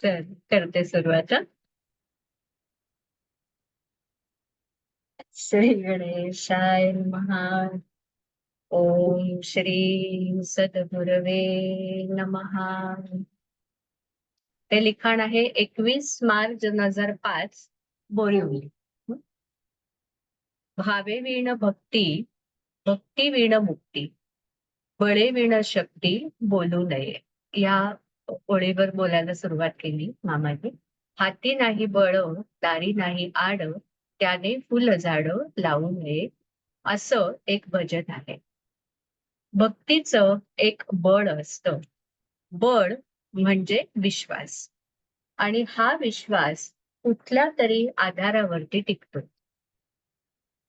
तर करते सुरुवात. श्री गणेशाय नमः. ओम श्री सद्गुरवे नमः. ते लिखाण आहे 21 मार्च 2005, बोरिवली. भावे विण भक्ती, भक्ती विण मुक्ती, बळे विण शक्ती, बोलू नये. या ओळीवर बोलायला सुरुवात केली मामाने. हाती नाही बळ, दारी नाही आड, त्याने फुल झाड लावू नये, असं एक भजन आहे. भक्तीचं एक बळ असतं. बळ म्हणजे विश्वास, आणि हा विश्वास कुठल्या तरी आधारावरती टिकतो.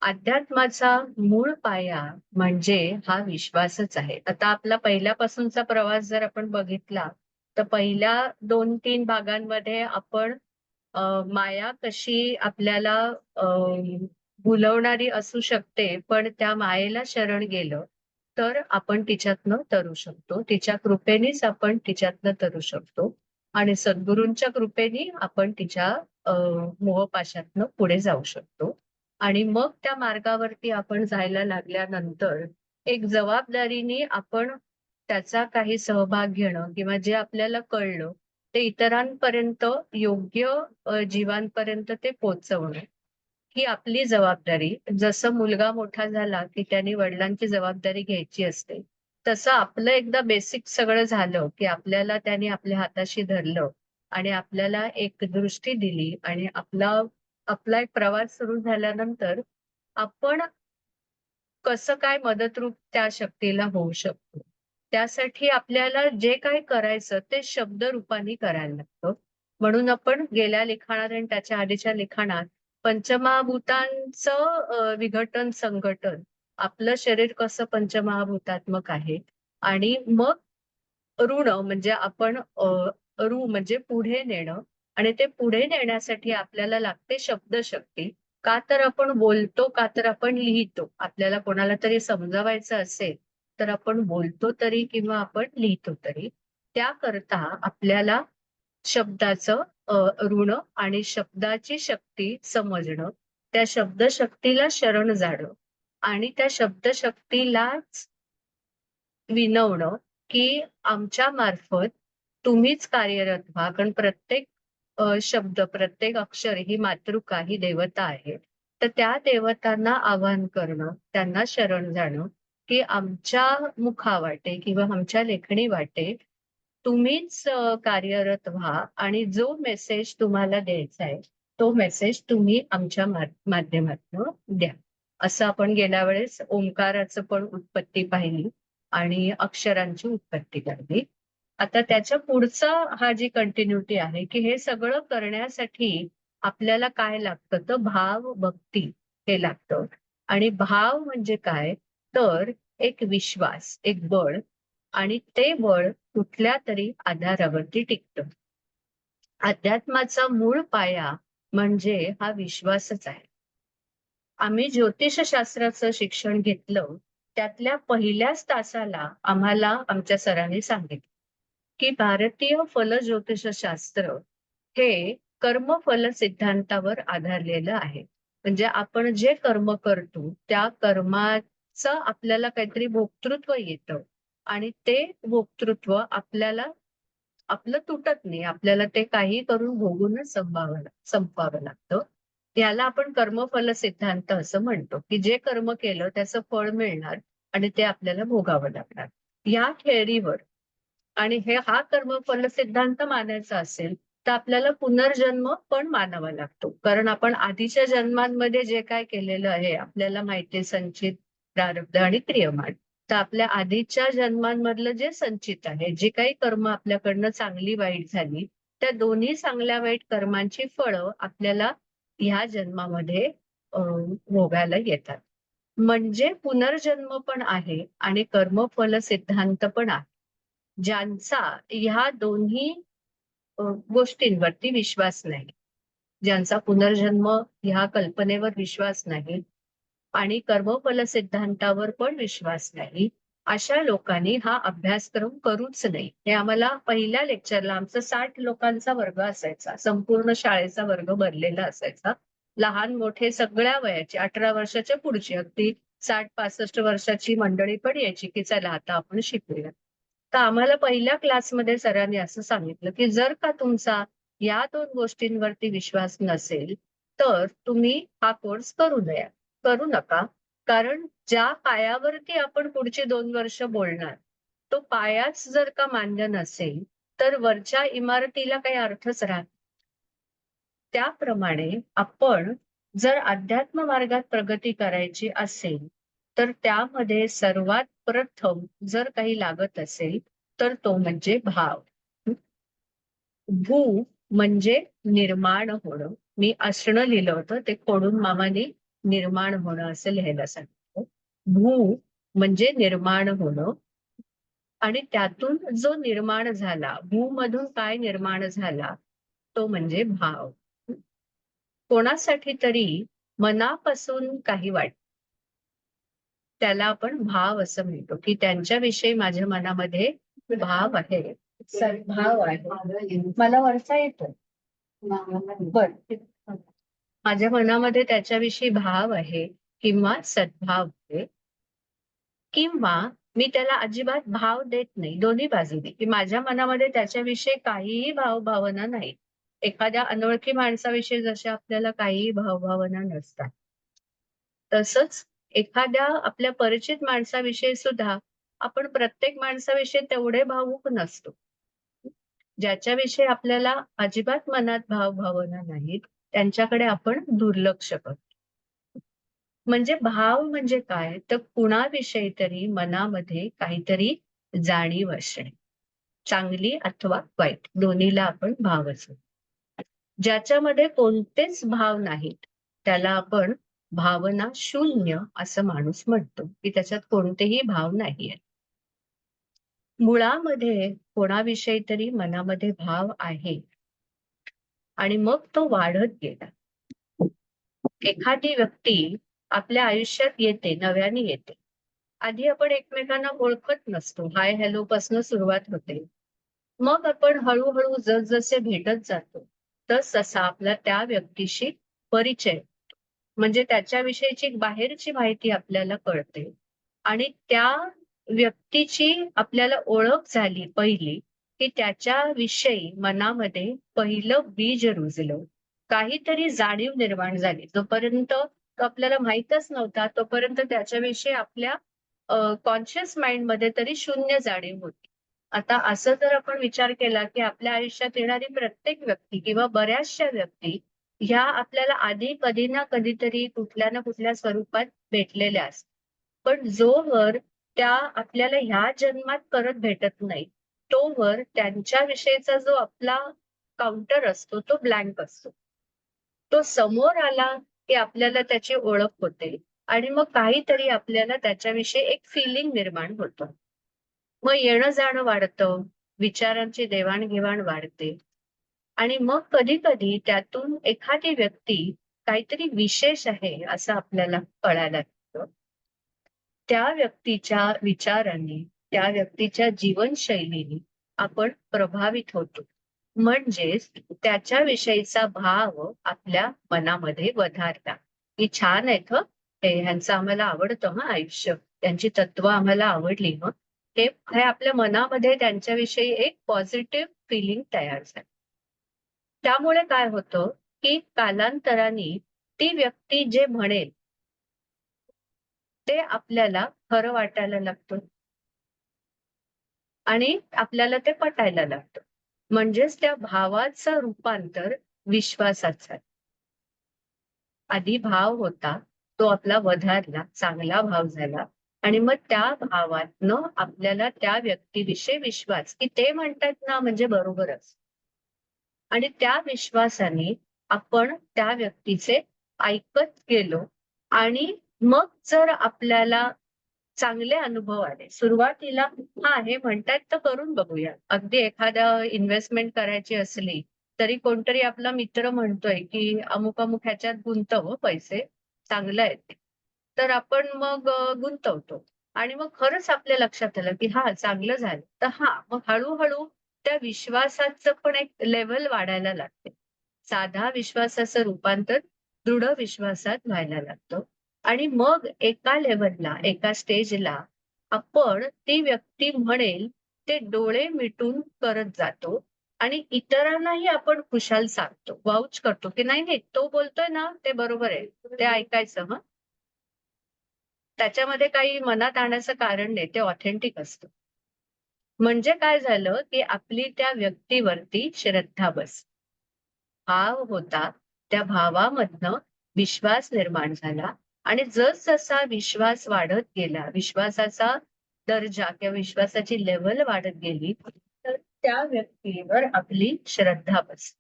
अध्यात्माचा मूळ पाया म्हणजे हा विश्वासच आहे. आता आपला पहिल्यापासूनचा प्रवास जर आपण बघितला, तर पहिल्या 2-3 भागांमध्ये आपण माया कशी आपल्याला भुलवणारी असू शकते, पण त्या मायेला शरण गेलं तर आपण तिच्यातनं तरू शकतो. तिच्या कृपेनेच आपण तिच्यातनं तरू शकतो, आणि सद्गुरूंच्या कृपेने आपण तिच्या मोहपाशातनं पुढे जाऊ शकतो. आणि मग त्या मार्गावरती आपण जायला लागल्यानंतर एक जबाबदारीने आपण त्याचा काही सहभाग घेणं, किंवा जे आपल्याला कळलं ते इतरांपर्यंत योग्य जीवांपर्यंत ते पोहोचवणं, ही आपली जबाबदारी. जसं मुलगा मोठा झाला की त्याने वडिलांची जबाबदारी घ्यायची असते, तसं आपलं एकदा बेसिक सगळं झालं की आपल्याला त्याने आपल्या हाताशी धरलं आणि आपल्याला एक दृष्टी दिली, आणि आपला एक प्रवास सुरू झाल्यानंतर आपण कसं काय मदतरूप त्या शक्तीला होऊ शकतो. त्यासाठी आपल्याला जे काही करायचं ते शब्द रूपाने करायला लागतं. म्हणून आपण गेल्या लिखाणात आणि त्याच्या आधीच्या लिखाणात पंचमहाभूतांचं विघटन संघटन, आपलं शरीर कसं पंचमहाभूतात्मक आहे, आणि मग ऋण म्हणजे आपण ऋ म्हणजे पुढे नेणं, आणि ते पुढे नेण्यासाठी आपल्याला लागते शब्दशक्ती. का तर आपण बोलतो, का तर आपण लिहितो. आपल्याला कोणाला तरी समजावायचं असेल तर आपण बोलतो तरी किंवा आपण लिहितो तरी. त्याकरता आपल्याला शब्दाचं ऋण आणि शब्दाची शक्ती समजणं, त्या शब्दशक्तीला शरण जाणं, आणि त्या शब्दशक्तीलाच विनवणं, की आमच्या मार्फत तुम्हीच कार्यरत व्हा. कारण प्रत्येक शब्द, प्रत्येक अक्षर ही मातृका, ही देवता आहे. तर त्या देवतांना आवाहन करणं, त्यांना शरण जाणं, की आमच्या मुखावाटे किंवा आमच्या लेखणी वाटे तुम्हीच कार्यरत व्हा, आणि जो मेसेज तुम्हाला द्यायचा आहे तो मेसेज तुम्ही आमच्या माध्यमातून द्या. असं आपण गेल्या वेळेस ओंकाराचं पण उत्पत्ती पाहिली आणि अक्षरांची उत्पत्ती पाहिली. आता त्याच्या पुढचा हा जी कंटिन्युटी आहे, की हे सगळं करण्यासाठी आपल्याला काय लागतं, तर भाव भक्ती हे लागतं. आणि भाव म्हणजे काय, तर एक विश्वास, एक बळ, आणि ते बळ कुठल्या तरी आधारावरती टिकतं. अध्यात्माचा मूळ पाया म्हणजे हा विश्वासच आहे. आम्ही ज्योतिषशास्त्राचं शिक्षण घेतलं, त्यातल्या पहिल्याच तासाला आम्हाला आमच्या सरांनी सांगितलं, की भारतीय फल ज्योतिषशास्त्र हे कर्मफल सिद्धांतावर आधारलेलं आहे. म्हणजे आपण जे कर्म करतो त्या कर्माचं आपल्याला काहीतरी भोक्तृत्व येतं, आणि ते भोक्तृत्व आपल्याला आपलं तुटत नाही. आपल्याला ते काही करून भोगूनच संपवावं लागतं. याला आपण कर्मफल सिद्धांत असं म्हणतो, की जे कर्म केलं त्याचं फळ मिळणार आणि ते आपल्याला भोगावं लागणार. या थेअरीवर, आणि हा कर्मफल सिद्धांत मानायचा असेल तर आपल्याला पुनर्जन्म पण मानावा लागतो. कारण आपण आधीच्या जन्मांमध्ये जे काय केलेलं आहे आपल्याला माहिती, संचित, प्रारब्ध आणि क्रियमान. तर आपल्या आधीच्या जन्मांमधलं जे संचित आहे, जे काही कर्म आपल्याकडनं चांगली वाईट झाली, त्या दोन्ही चांगल्या वाईट कर्मांची फळं आपल्याला ह्या जन्मामध्ये भोगायला येतात. म्हणजे पुनर्जन्म पण आहे आणि कर्मफल सिद्धांत पण आहे. ज्यांचा ह्या दोन्ही गोष्टींवरती विश्वास नाही, ज्यांचा पुनर्जन्म ह्या कल्पनेवर विश्वास नाही आणि कर्मफल सिद्धांतावर पण विश्वास नाही, अशा लोकांनी हा अभ्यासक्रम करूच नाही. हे आम्हाला पहिल्या लेक्चरला आमचा 60 लोकांचा वर्ग असायचा. संपूर्ण शाळेचा वर्ग भरलेला असायचा. लहान मोठे सगळ्या वयाचे 18 वर्षाच्या पुढची अगदी 60-65 वर्षाची मंडळी पण यायची, की चला आता आपण शिकूया. तर आम्हाला पहिल्या क्लासमध्ये सरांनी असं सांगितलं, की जर का तुमचा या 2 गोष्टींवरती विश्वास नसेल, तर तुम्ही हा कोर्स करू नका. कारण ज्या पायावरती आपण पुढची 2 वर्ष बोलणार, तो पायाच जर का मान्य नसेल, तर वरच्या इमारतीला काही अर्थच राहत. त्याप्रमाणे आपण जर अध्यात्म मार्गात प्रगती करायची असेल, तर त्यामध्ये सर्वात प्रथम जर काही लागत असेल, तर तो म्हणजे भाव. भू म्हणजे निर्माण होणं. मी असणं लिहिलं होतं, ते खोडून मामाने निर्माण होणं असं लिहायला सांगितलं. भू म्हणजे निर्माण होणं आणि त्यातून जो निर्माण झाला, भूमधून काय निर्माण झाला, तो म्हणजे भाव. कोणासाठी तरी मनापासून काही वाटतं. त्याला आपण भाव असं म्हणतो, की त्यांच्याविषयी माझ्या मनामध्ये भाव आहे, सद्भाव आहे. मला वरचा येतोय. बरं. माझ्या मनामध्ये त्याच्याविषयी भाव आहे किंवा सद्भाव आहे किंवा मी त्याला अजिबात भाव देत नाही. दोन्ही बाजूने, की माझ्या मनामध्ये त्याच्याविषयी काहीही भावभावना नाही. एखाद्या अनोळखी माणसाविषयी जशा आपल्याला काहीही भावभावना नसतात. तसंच एखाद्या आपल्या परिचित माणसाविषयी सुद्धा आपण प्रत्येक माणसाविषयी तेवढे भावुक नसतो. ज्याच्याविषयी आपल्याला अजिबात मनात भावभावना नाहीत, त्यांच्याकडे आपण दुर्लक्ष करतो. म्हणजे भाव म्हणजे काय? तर कुणाविषयी तरी मनामध्ये काहीतरी जाणीव असणे. चांगली अथवा वाईट दोन्हीला आपण भाव असतो. ज्याच्यामध्ये कोणतेच भाव नाहीत, त्याला आपण भावना शून्य असं माणूस म्हणतो, की त्याच्यात कोणतेही भाव नाहीयेत. मुळामध्ये कोणाविषयी तरी मनामध्ये भाव आहे आणि मग तो वाढत गेला. एखादी व्यक्ती आपल्या आयुष्यात येते, नव्याने येते. आधी आपण एकमेकांना ओळखत नसतो. हाय हॅलो पासून सुरुवात होते. मग आपण हळूहळू जसजसे भेटत जातो, तसा आपला त्या व्यक्तीशी परिचय, म्हणजे त्याच्याविषयीची बाहेरची माहिती आपल्याला कळते आणि त्या व्यक्तीची आपल्याला ओळख झाली पहिली, की त्याच्याविषयी मनामध्ये पहिलं बीज रुजलं. काहीतरी जाणीव निर्माण झाली. जोपर्यंत तो आपल्याला माहीतच नव्हता, तोपर्यंत त्याच्याविषयी आपल्या कॉन्शियस माइंडमध्ये तरी शून्य जाणीव होती. आता असं जर आपण विचार केला, की आपल्या आयुष्यात येणारी प्रत्येक व्यक्ती किंवा बऱ्याचशा व्यक्ती ह्या आपल्याला आधी कधी ना कधीतरी कुठल्या ना कुठल्या स्वरूपात भेटलेल्या असतात. पण जोवर त्या आपल्याला ह्या जन्मात परत भेटत नाही, तोवर त्यांच्याविषयीचा जो आपला काउंटर असतो तो ब्लँक असतो. तो समोर आला, की आपल्याला त्याची ओळख होते आणि मग काहीतरी आपल्याला त्याच्याविषयी एक फीलिंग निर्माण होतं. मग येणं-जाणं वाढतं, विचारांची देवाण-घेवाण वाढते आणि मग कधी-कधी त्यातून एखादी व्यक्ती काहीतरी विशेष आहे असं आपल्याला कळायला लागतं. त्या व्यक्तीच्या विचारांनी, त्या व्यक्तीच्या जीवनशैलीने आपण प्रभावित होतो. म्हणजेच त्याच्याविषयीचा भाव आपल्या मनामध्ये वधारला, की छान आहेत हं, हे ह्यांचं आम्हाला आवडतं हं आयुष्य. त्यांची तत्व आम्हाला आवडली हं. हे हे आपल्या मनामध्ये त्यांच्याविषयी एक पॉझिटिव्ह फीलिंग तयार झालं. त्यामुळे काय होतं, की कालांतराने ती व्यक्ती जे म्हणेल, ते आपल्याला खरं वाटायला लागतं आणि आपल्याला ते पटायला लागतं. म्हणजेच त्या भावाचं रूपांतर विश्वासात झालं. आधी भाव होता, तो आपला वधारला, चांगला भाव झाला आणि मग त्या भावातनं आपल्याला त्या व्यक्तीविषयी विश्वास, की ते म्हणतात ना म्हणजे बरोबरच. आणि त्या विश्वासाने आपण त्या व्यक्तीचे ऐकत गेलो आणि मग जर आपल्याला चांगले अनुभव आले. सुरुवातीला हां, हे म्हणतायत तर करून बघूया. अगदी एखादा इन्व्हेस्टमेंट करायची असली, तरी कोणतरी आपला मित्र म्हणतोय, की अमुक-अमुक ह्याच्यात गुंतव पैसे, चांगलं आहे ते. तर आपण मग गुंतवतो आणि मग खरंच आपल्या लक्षात आलं, की हां, चांगलं झालं. तर हां, मग हळू-हळू त्या विश्वासाचं पण एक लेव्हल वाढायला लागते. साधा विश्वासाचं रूपांतर दृढ विश्वासात व्हायला लागतं आणि मग एका लेव्हलला, एका स्टेजला आपण ती व्यक्ती म्हणेल ते डोळे मिटून करत जातो आणि इतरांनाही आपण खुशाल सांगतो, वाउच करतो, की नाही, नाही, तो बोलतोय ना, ते बरोबर आहे. ते ऐकायचं हं. त्याच्यामध्ये काही मनात आणायचं कारण नाही. ते ऑथेंटिक असतं. म्हणजे काय झालं, की आपली त्या व्यक्तीवरती श्रद्धा बसली. भाव होता, त्या भावामधनं विश्वास निर्माण झाला आणि जसजसा विश्वास वाढत गेला, विश्वासाचा दर्जा किंवा विश्वासाची लेव्हल वाढत गेली, तर त्या व्यक्तीवर आपली श्रद्धा बसली.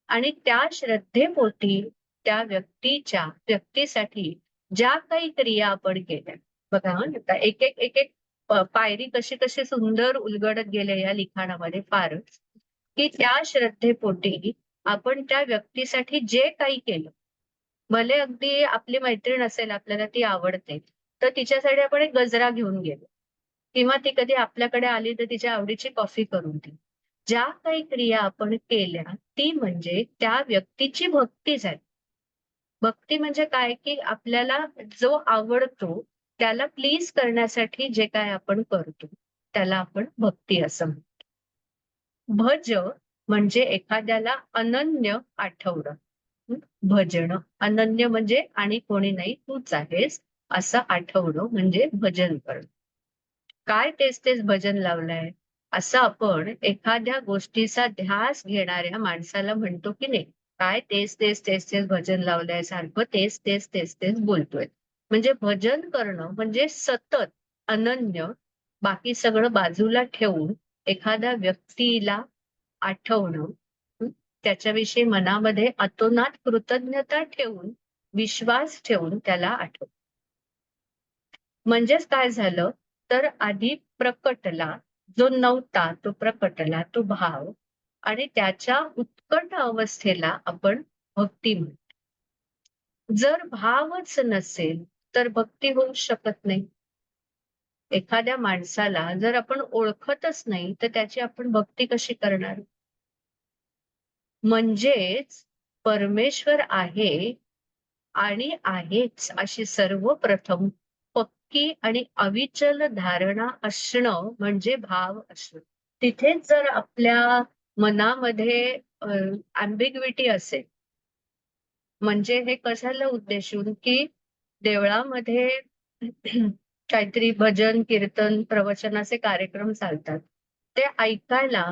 आणि त्या श्रद्धेपोटी त्या व्यक्तीसाठी ज्या काही क्रिया आपण केल्या बघा हं, आता एक पायरी कशी कशी सुंदर उलगडत गेले या लिखाणामध्ये फारच, की त्या श्रद्धेपोटी आपण त्या व्यक्तीसाठी जे काही केलं, भले अगदी आपली मैत्रीण असेल, आपल्याला ती आवडते, तर तिच्यासाठी आपण एक गजरा घेऊन गेलो किंवा ती कधी आपल्याकडे आली तर तिच्या आवडीची कॉफी करून दिली. ज्या काही क्रिया आपण केल्या, ती म्हणजे त्या व्यक्तीची भक्ती झाली. भक्ती म्हणजे काय, की आपल्याला जो आवडतो त्याला प्लीज करण्यासाठी जे काय आपण करतो, त्याला आपण भक्ती असं म्हणतो. भज म्हणजे एखाद्याला अनन्य आठवणं. हं, भजन अनन्य म्हणजे आणि कोणी नाही तूच आहेस असं आठवणं म्हणजे भजन करणं. काय तेच तेच भजन लावलंय असं आपण एखाद्या गोष्टीचा ध्यास घेणाऱ्या माणसाला म्हणतो की नाही, काय तेच तेच तेच तेच भजन लावलंय, सारखं तेच तेच तेच तेच बोलतोय. म्हणजे भजन करणं म्हणजे सतत अनन्य बाकी सगळं बाजूला ठेवून एखाद्या व्यक्तीला आठवणं, हं, त्याच्याविषयी मनामध्ये अतोनात कृतज्ञता ठेवून, विश्वास ठेवून त्याला आठवणं. म्हणजेच काय झालं, तर आधी प्रकटला, जो नव्हता तो प्रकटला, तो भाव आणि त्याच्या उत्कट अवस्थेला आपण भक्ती म्हणतो. जर भावच नसेल, तर भक्ती होऊ शकत नाही. एखाद्या माणसाला जर आपण ओळखतच नाही, तर त्याची आपण भक्ती कशी करणार? म्हणजेच परमेश्वर आहे आणि आहेच अशी सर्वप्रथम पक्की आणि अविचल धारणा असणं म्हणजे भाव असणं. तिथेच जर आपल्या मनामध्ये अँबिग्विटी असेल, म्हणजे हे कशाला उद्देशून, की देवळामध्ये काहीतरी भजन, कीर्तन, प्रवचनाचे कार्यक्रम चालतात. ते ऐकायला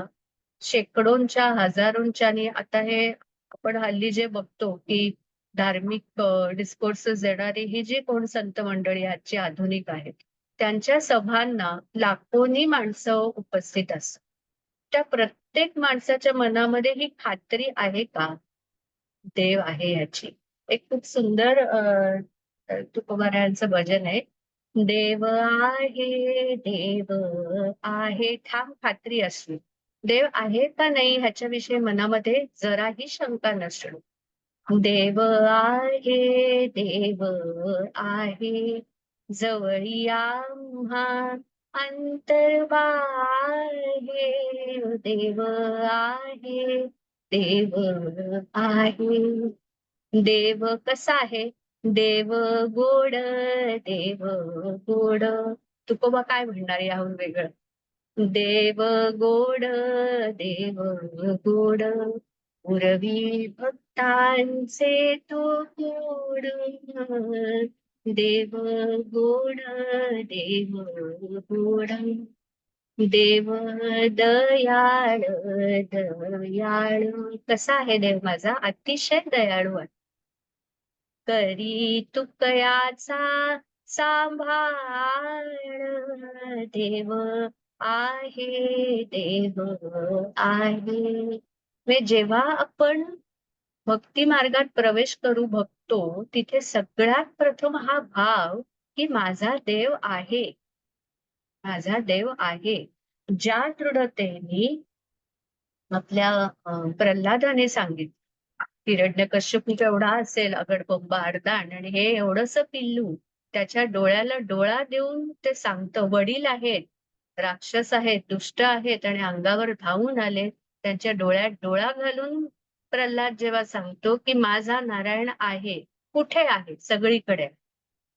शेकडोंच्या, हजारोंच्यानी आता हे आपण हल्ली जे बघतो, की धार्मिक डिस्कोर्सेस देणारी ही जी कोण संत मंडळी आजची आधुनिक आहेत, त्यांच्या सभांना लाखोनी माणसं उपस्थित असतात. त्या प्रत्येक माणसाच्या मनामध्ये ही खात्री आहे का, देव आहे याची? एक खूप सुंदर तुकोबारायांचं भजन आहे. देव आहे, देव आहे, ठाम खात्री असली. देव आहे का नाही ह्याच्याविषयी मनामध्ये जराही शंका नसणं. देव आहे, देव आहे, जवळी आम्हा अंतर्बाह्य देव आहे, देव आहे. देव कसा आहे? देव गोड, देव गोड. तुकोबा काय म्हणणार याहून वेगळं? देव गोड, देव गोड, पुरवी भक्तांचे तो गोड. देव गोड, देव गोड, देव दयाळ, दयाळू. कसा आहे देव माझा? अतिशय दयाळू आहे. करी तुकयाचा सांभाळ, देव आहे, देव आहे. म्हणजे जेव्हा आपण भक्ती मार्गात प्रवेश करू बघतो, तिथे सगळ्यात प्रथम हा भाव, की माझा देव आहे, माझा देव आहे. ज्या दृढतेने आपल्या प्रल्हादाने सांगितलं, हिरण्यकश्यपू केवढा असेल अगडबंब अर्धांड आणि हे एवढंसं पिल्लू. त्याच्या डोळ्याला डोळा देऊन ते सांगतं, वडील आहेत, राक्षस आहेत, दुष्ट आहेत आणि अंगावर धावून आले. त्यांच्या डोळ्यात डोळा घालून प्रल्हाद जेव्हा सांगतो, की माझा नारायण आहे. कुठे आहे? सगळीकडे.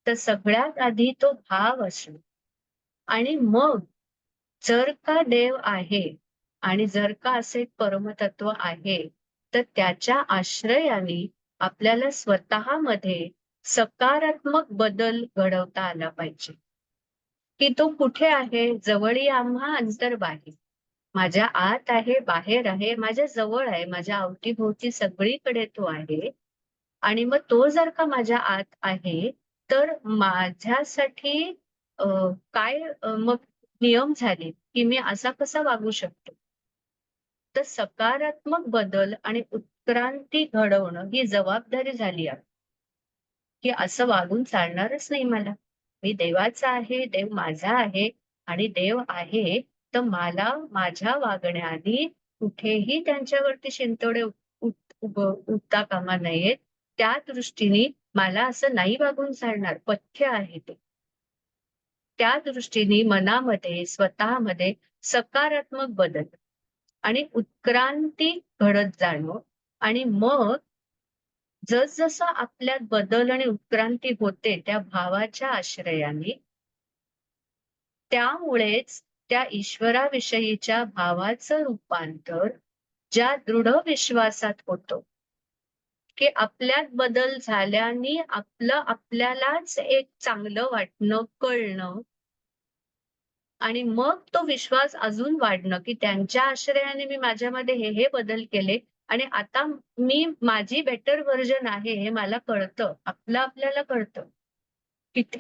तर सगळ्यात आधी तो भाव असणं आणि मग जर का देव आहे आणि जर का असे परमतत्व आहे, तर त्याच्या आश्रयाने आपल्याला स्वतःमध्ये सकारात्मक बदल घडवता आला पाहिजे. की तो कुठे आहे? जवळी आम्हा अंतर्बाह्य. माझ्या आत आहे, बाहेर आहे, माझ्या जवळ आहे, माझ्या अवतीभोवती सगळीकडे तो आहे. आणि मग तो जर का माझ्या आत आहे, तर माझ्यासाठी अ, काय मग नियम झाले, की मी असा कसा वागू शकतो? तर सकारात्मक बदल आणि उत्क्रांती घडवणं ही जबाबदारी झाली आहे, की असं वागून चालणारच नाही मला. मी देवाचा आहे, देव माझा आहे आणि देव आहे, तर मला माझ्या वागण्याआधी कुठेही त्यांच्यावरती शिंतोडे उठता कामा नयेत. त्या दृष्टीने मला असं नाही वागून चालणार. पथ्य आहे ते. त्या दृष्टीने मनामध्ये, स्वतःमध्ये सकारात्मक बदल आणि उत्क्रांती घडत जाणं आणि मग जसजसं आपल्यात बदल आणि उत्क्रांती होते त्या भावाच्या आश्रयाने, त्यामुळेच त्या ईश्वराविषयीच्या भावाचं रूपांतर ज्या दृढ विश्वासात होतं, की आपल्यात बदल झाल्याने आपलं आपल्यालाच एक चांगलं वाटणं, कळणं आणि मग तो विश्वास अजून वाढणं, की त्यांच्या आश्रयाने मी माझ्यामध्ये हे बदल केले आणि आता मी माझी बेटर व्हर्जन आहे हे मला कळतं. आपलं आपल्याला कळतं.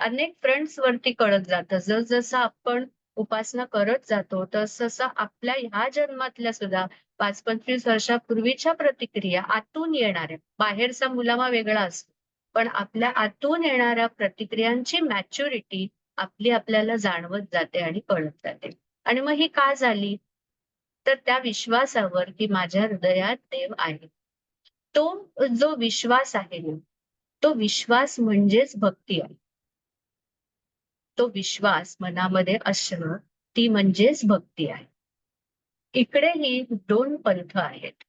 अनेक फ्रंट्स वरती कळत जातं. जसजसं आपण उपासना करत जातो, तसतसं आपल्या ह्या जन्मातल्या सुद्धा 5-25 वर्षापूर्वीच्या प्रतिक्रिया आतून येणाऱ्या, बाहेरचा मुलामा वेगळा असतो. पण आपल्या आतून येणाऱ्या प्रतिक्रियांची मॅच्युरिटी आपली आपल्याला जाणवत जाते आणि कळत जाते. आणि मग ही का झाली? तर त्या विश्वासावर, की माझ्या हृदयात देव आहे. तो जो विश्वास आहे ना, तो विश्वास म्हणजेच भक्ती आहे. तो विश्वास मनामध्ये असणं, ती म्हणजेच भक्ती आहे. इकडेही 2 पंथ आहेत.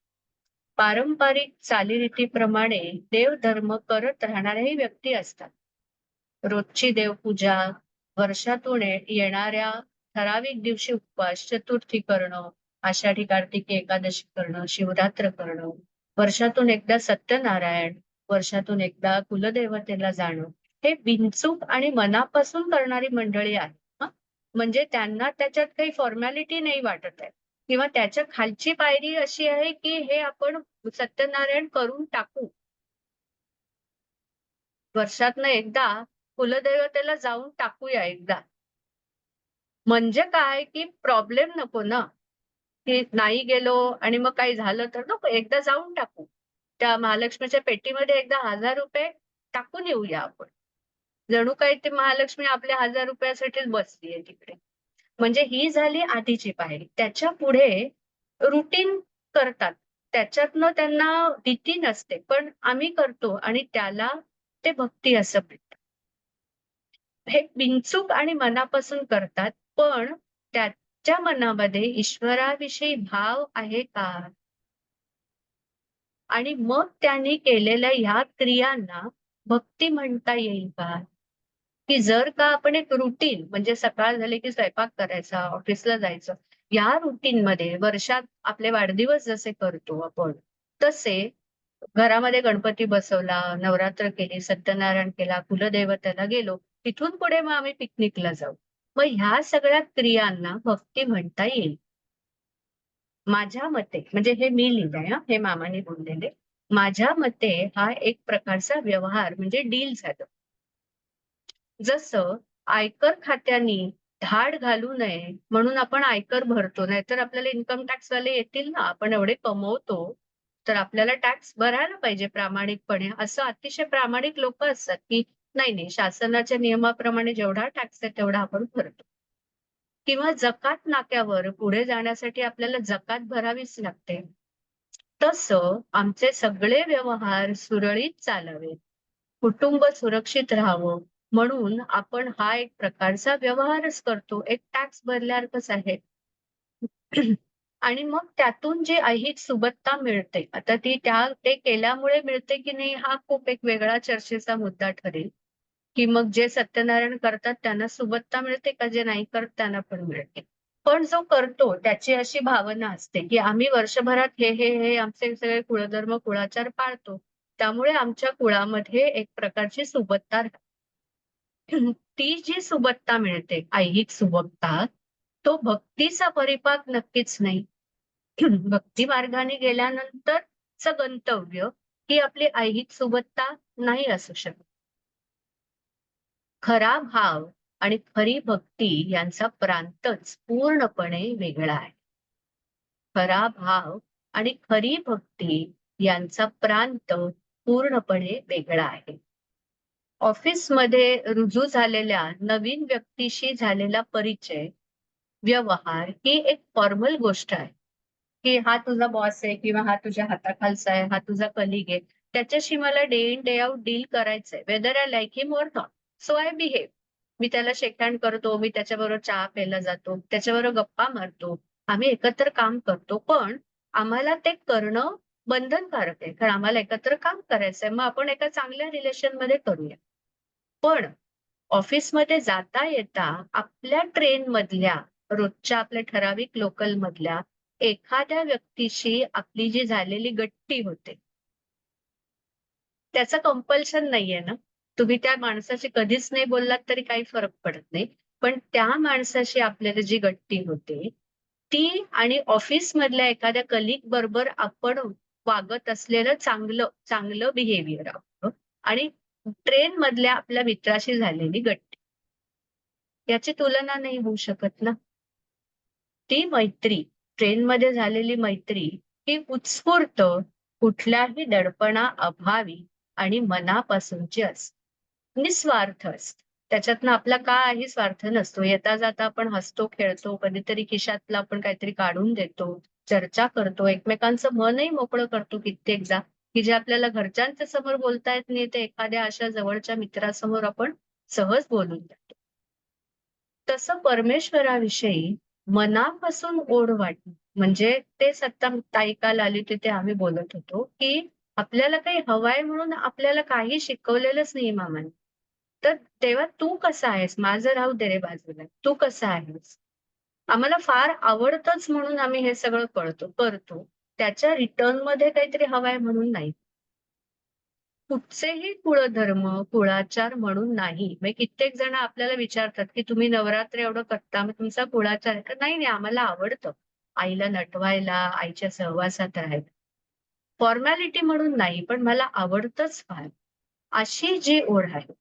पारंपरिक चालीरीतीप्रमाणे देवधर्म करत राहणाऱ्याही व्यक्ती असतात. रोजची देवपूजा, वर्षातून येणाऱ्या ठराविक दिवशी उपवास, चतुर्थी करणं, आषाढी कार्तिकी एकादशी करणं, शिवरात्र करणं, वर्षातून एकदा सत्यनारायण, वर्षातून एकदा कुलदेवतेला जाणं, हे बिनचूक आणि मनापासून करणारी मंडळी आहेत. हं. म्हणजे त्यांना त्याच्यात काही फॉर्मॅलिटी नाही वाटत आहे किंवा त्याच्या खालची पायरी अशी आहे, की हे आपण सत्यनारायण करून टाकू. वर्षातनं एकदा कुलदैवतेला जाऊन टाकूया एकदा. म्हणजे काय, की प्रॉब्लेम नको ना, की नाही गेलो आणि मग काही झालं तर नको. एकदा जाऊन टाकू. त्या महालक्ष्मीच्या पेटीमध्ये एकदा ₹1000 टाकून येऊया आपण. जणू काही ते महालक्ष्मी आपल्या ₹1000 साठीच बसलीये तिकडे. म्हणजे ही झाली आधीची पायरी. त्याच्या पुढे रुटीन करतात. त्याच्यातनं त्यांना भीती नसते. पण आम्ही करतो आणि त्याला ते भक्ती असं म्हणतात. हे बिनचूक आणि मनापासून करतात, पण त्याच्या मनामध्ये ईश्वराविषयी भाव आहे का? आणि मग त्यांनी केलेल्या ह्या क्रियांना भक्ती म्हणता येईल का? की जर का आपण एक रुटीन म्हणजे सकाळ झाली की स्वयंपाक करायचा, ऑफिसला जायचं. या रुटीनमध्ये वर्षात आपले वाढदिवस जसे करतो आपण, तसे घरामध्ये गणपती बसवला, नवरात्र केली, सत्यनारायण केला, कुलदैवताला गेलो. तिथून पुढे मग आम्ही पिकनिकला जाऊ. मग ह्या सगळ्या क्रियांना भक्ती म्हणता येईल. माझ्या मते म्हणजे हे मी लिहिलंय हां, हे मामाने बोललेले. माझ्या मते हा एक प्रकारचा व्यवहार म्हणजे डील झालं. जसं आयकर खात्याने धाड घालू नये म्हणून आपण आयकर भरतो. नाहीतर आपल्याला इन्कम टॅक्स वाले येतील ना, आपण एवढे कमवतो, तर आपल्याला टॅक्स भरायला पाहिजे प्रामाणिकपणे. असं अतिशय प्रामाणिक लोकं असतात, की नाही, नाही शासनाच्या नियमाप्रमाणे जेवढा टॅक्स आहे तेवढा आपण भरतो. किंवा जकात नाक्यावर पुढे जाण्यासाठी आपल्याला जकात भरावीच लागते. तसं आमचे सगळे व्यवहार सुरळीत चालावेत, कुटुंब सुरक्षित राहावं म्हणून आपण हा एक प्रकारचा व्यवहारच करतो. एक टॅक्स भरल्यासारखंच आहे. आणि मग त्यातून जी ऐहिक सुबत्ता मिळते, आता ते केल्यामुळे मिळते की नाही हा खूप एक वेगळा चर्चेचा मुद्दा ठरेल. की मग जे सत्यनारायण करतात त्यांना सुबत्ता मिळते का जे नाही करत त्यांना पण मिळते. पण जो करतो त्याची अशी भावना असते की आम्ही वर्षभरात हे आमचे सगळे कुळधर्म कुळाचार पाळतो. त्यामुळे आमच्या कुळामध्ये एक प्रकारची सुबत्ता राहते. ती जी सुबत्ता मिळते, ऐहिक सुबत्ता, तो भक्तीचा परिपाक नक्कीच नाही. भक्ती मार्गाने गेल्यानंतरचं गंतव्य ही आपली ऐहिक सुबत्ता नाही असू शकत. खरा भाव आणि खरी भक्ती यांचा प्रांतच पूर्णपणे वेगळा आहे. खरा भाव आणि खरी भक्ती यांचा प्रांत पूर्णपणे वेगळा आहे. ऑफिसमध्ये रुजू झालेल्या नवीन व्यक्तीशी झालेला परिचय, व्यवहार ही एक फॉर्मल गोष्ट आहे. की हा तुझा बॉस आहे किंवा हा तुझ्या हाताखालचा आहे, हा तुझा कलीग आहे. त्याच्याशी मला day in day out deal करायचंय. Whether I like him or not. So I behave. मी त्याला शेक हँड करतो, मी त्याच्याबरोबर चहा प्यायला जातो, त्याच्याबरोबर गप्पा मारतो. आम्ही एकत्र काम करतो. पण आम्हाला ते करणं बंधनकारक आहे. कारण आम्हाला एकत्र काम करायचंय. मग आपण एका चांगल्या रिलेशनमध्ये करूया. पण ऑफिसमध्ये जाता येता आपल्या ट्रेनमधल्या, रोजच्या आपल्या ठराविक लोकलमधल्या एखाद्या व्यक्तीशी आपली जी झालेली गट्टी होते. त्याचं कंपल्शन नाहीये ना. तुम्ही त्या माणसाशी कधीच नाही बोललात तरी काही फरक पडत नाही. पण त्या माणसाशी आपल्याला जी गट्टी होते, ती आणि ऑफिसमधल्या एखाद्या कलीग बरोबर आपण वागत असलेलं चांगलं चांगलं बिहेवियर आपलं आणि ट्रेनमधल्या आपल्या मित्राशी झालेली गट्टी, याची तुलना नाही होऊ शकत ना. ती मैत्री, ट्रेनमध्ये झालेली मैत्री ही उत्स्फूर्त, कुठल्याही दडपणाअभावी आणि मनापासूनची असते. निस्वार्थ असते. त्याच्यातनं आपला काही स्वार्थ नसतो. येता जाता आपण हसतो, खेळतो, कधीतरी खिशातलं आपण काहीतरी काढून देतो, चर्चा करतो, एकमेकांचं मनही मोकळं करतो कित्येकदा, की जे आपल्याला घरच्यांच्या समोर बोलता येत नाही, ते एखाद्या अशा जवळच्या मित्रासमोर आपण सहज बोलून जातो. तसं परमेश्वराविषयी मनापासून ओढ वाटणं म्हणजे तेच आता ताई काल आली होती ते आम्ही बोलत होतो, की आपल्याला काही हवंय म्हणून आपल्याला काही शिकवलेलंच नाही मामाने. तर तेव्हा तू कसा आहेस? माझं राहू दे रे बाजूला. तू कसा आहेस? आम्हाला फार आवडतंच म्हणून आम्ही हे सगळं करतो. त्याच्या रिटर्नमध्ये काहीतरी हवंय म्हणून नाही. कुठचेही कुळधर्म, कुळाचार म्हणून नाही. म्हणजे कित्येक जण आपल्याला विचारतात, की तुम्ही नवरात्र एवढं करता, मग तुमचा कुळाचार आहे का? नाही, नाही, आम्हाला आवडतं. आईला नटवायला, आईच्या सहवासात राहायला. फॉर्मॅलिटी म्हणून नाही, पण मला आवडतंच फार. अशी जी ओढ आहे,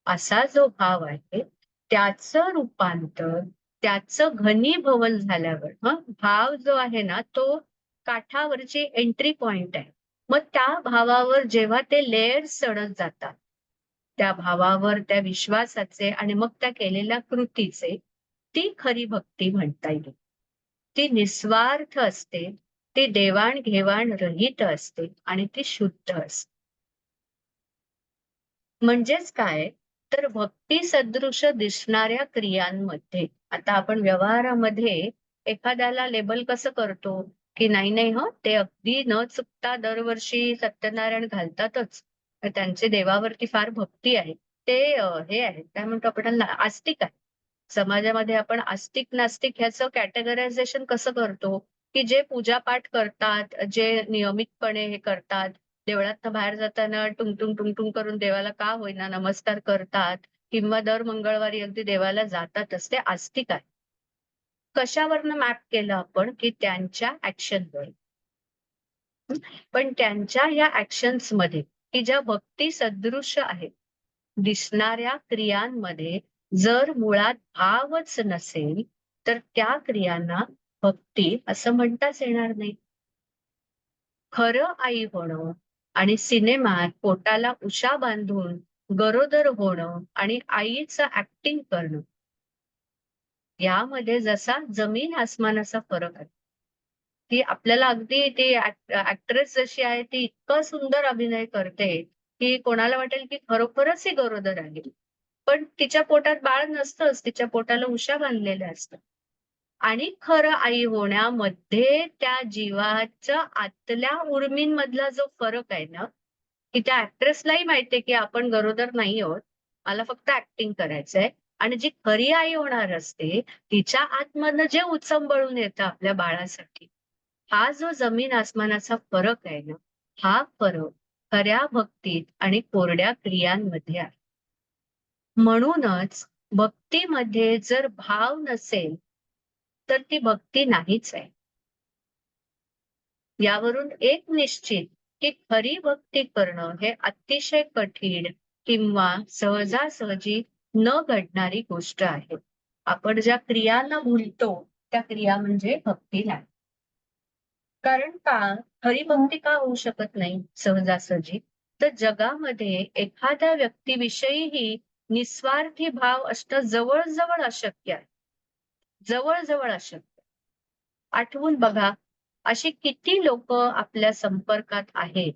असा जो भाव आहे, त्याचं रूपांतर, त्याचं घनीभवन झाल्यावर भाव जो आहे ना, तो काठावरची एंट्री पॉइंट आहे. मग त्या भावावर जेव्हा ते लेयर्स चढत जातात, त्या भावावर, त्या विश्वासाचे आणि मग त्या केलेल्या कृतीचे, ती खरी भक्ती म्हणता येईल. ती निस्वार्थ असते, ती देवाण-घेवाण रहित असते आणि ती शुद्ध असते. म्हणजेच काय, तर भक्ती सदृश दिसणाऱ्या क्रियांमध्ये आता आपण व्यवहारामध्ये एखाद्याला लेबल कसं करतो, की नाही, नाही हं, ते अगदी न चुकता दरवर्षी सत्यनारायण घालतातच. तर त्यांचे देवावरती फार भक्ती आहे. ते हे आहे, काय म्हणतो आपण त्यांना आस्तिक आहे. समाजामध्ये आपण आस्तिक-नास्तिक ह्याचं कॅटेगरायझेशन कसं करतो, की जे पूजा-पाठ करतात, जे नियमितपणे हे करतात, देवळातनं बाहेर जाताना टुंग-टुंग, टुंग-टुंग करून देवाला का होईना नमस्कार करतात किंवा दर मंगळवारी अगदी देवाला जातातच, ते आस्तिक आहे. कशावरनं मॅप केलं आपण, की त्यांच्या ॲक्शनवर. पण त्यांच्या या ॲक्शन्समध्ये, की ज्या भक्ती सदृश आहेत, दिसणाऱ्या क्रियांमध्ये जर मुळात भावच नसेल, तर त्या क्रियांना भक्ती असं म्हणताच येणार नाही. खरं आई होणं आणि सिनेमात पोटाला उशा बांधून गरोदर होणं आणि आईचं ऍक्टिंग करणं यामध्ये जसा जमीन आसमानाचा फरक आहे. की आपल्याला अगदी ती ऍक्ट्रेस जशी आहे ती इतकं सुंदर अभिनय करते की कोणाला वाटेल की खरोखरच ही गरोदर आहे. पण तिच्या पोटात बाळ नसतंच, तिच्या पोटाला उश्या बांधलेल्या असतात. आणि खरं आई होण्यामध्ये त्या जीवाच्या आतल्या उर्मींमधला जो फरक आहे ना, की त्या ॲक्ट्रेसलाही माहिती की आपण गरोदर नाही आहोत. मला फक्त ॲक्टिंग करायचंय आणि जी खरी आई होणार असते, तिच्या आतमधनं जे उचंबळून येतं आपल्या बाळासाठी, हा जो जमीन आसमानाचा फरक आहे ना, हा फरक खऱ्या भक्तीत आणि कोरड्या क्रियांमध्ये आहे. म्हणूनच भक्तीमध्ये जर भाव नसेल, तर ती भक्ती नाहीच आहे. यावरून एक निश्चित, की खरी भक्ती करणं हे अतिशय कठीण किंवा सहजासहजी न घडणारी गोष्ट आहे. आपण ज्या क्रियांना भुलतो, त्या क्रिया म्हणजे भक्ती नाही. कारण का खरी भक्ती का होऊ शकत नाही सहजासहजी? तर जगामध्ये एखाद्या व्यक्तीविषयीही निस्वार्थी भाव असणं जवळ-जवळ अशक्य आहे. जवळ-जवळ अशक्य. आठवून बघा, अशी किती लोकं आपल्या संपर्कात आहेत,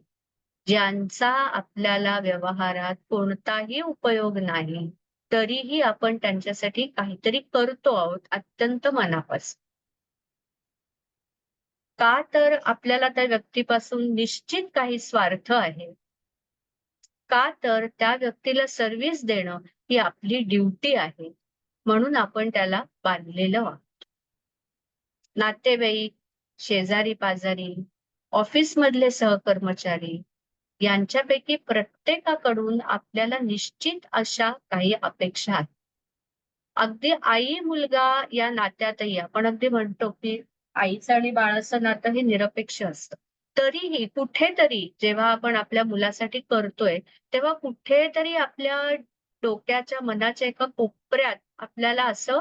ज्यांचा आपल्याला व्यवहारात कोणताही उपयोग नाही, तरीही आपण त्यांच्यासाठी काहीतरी करतो आहोत अत्यंत मनापासून. का तर आपल्याला त्या व्यक्तीपासून निश्चित काही स्वार्थ आहे. का तर त्या व्यक्तीला सर्व्हिस देणं ही आपली ड्युटी आहे. म्हणून आपण त्याला बांधलेलं आहोत. नातेवाईक, शेजारी-पाजारी, ऑफिसमधले सहकर्मचारी यांच्यापैकी प्रत्येकाकडून आपल्याला निश्चित अशा काही अपेक्षा आहेत. अगदी आई-मुलगा या नात्यातही आपण अगदी म्हणतो, की आईचं आणि बाळाचं नातं हे निरपेक्ष असतं. तरीही कुठेतरी जेव्हा आपण आपल्या मुलासाठी करतोय, तेव्हा कुठेतरी आपल्या डोक्याच्या, मनाच्या एका कोपऱ्यात आपल्याला असं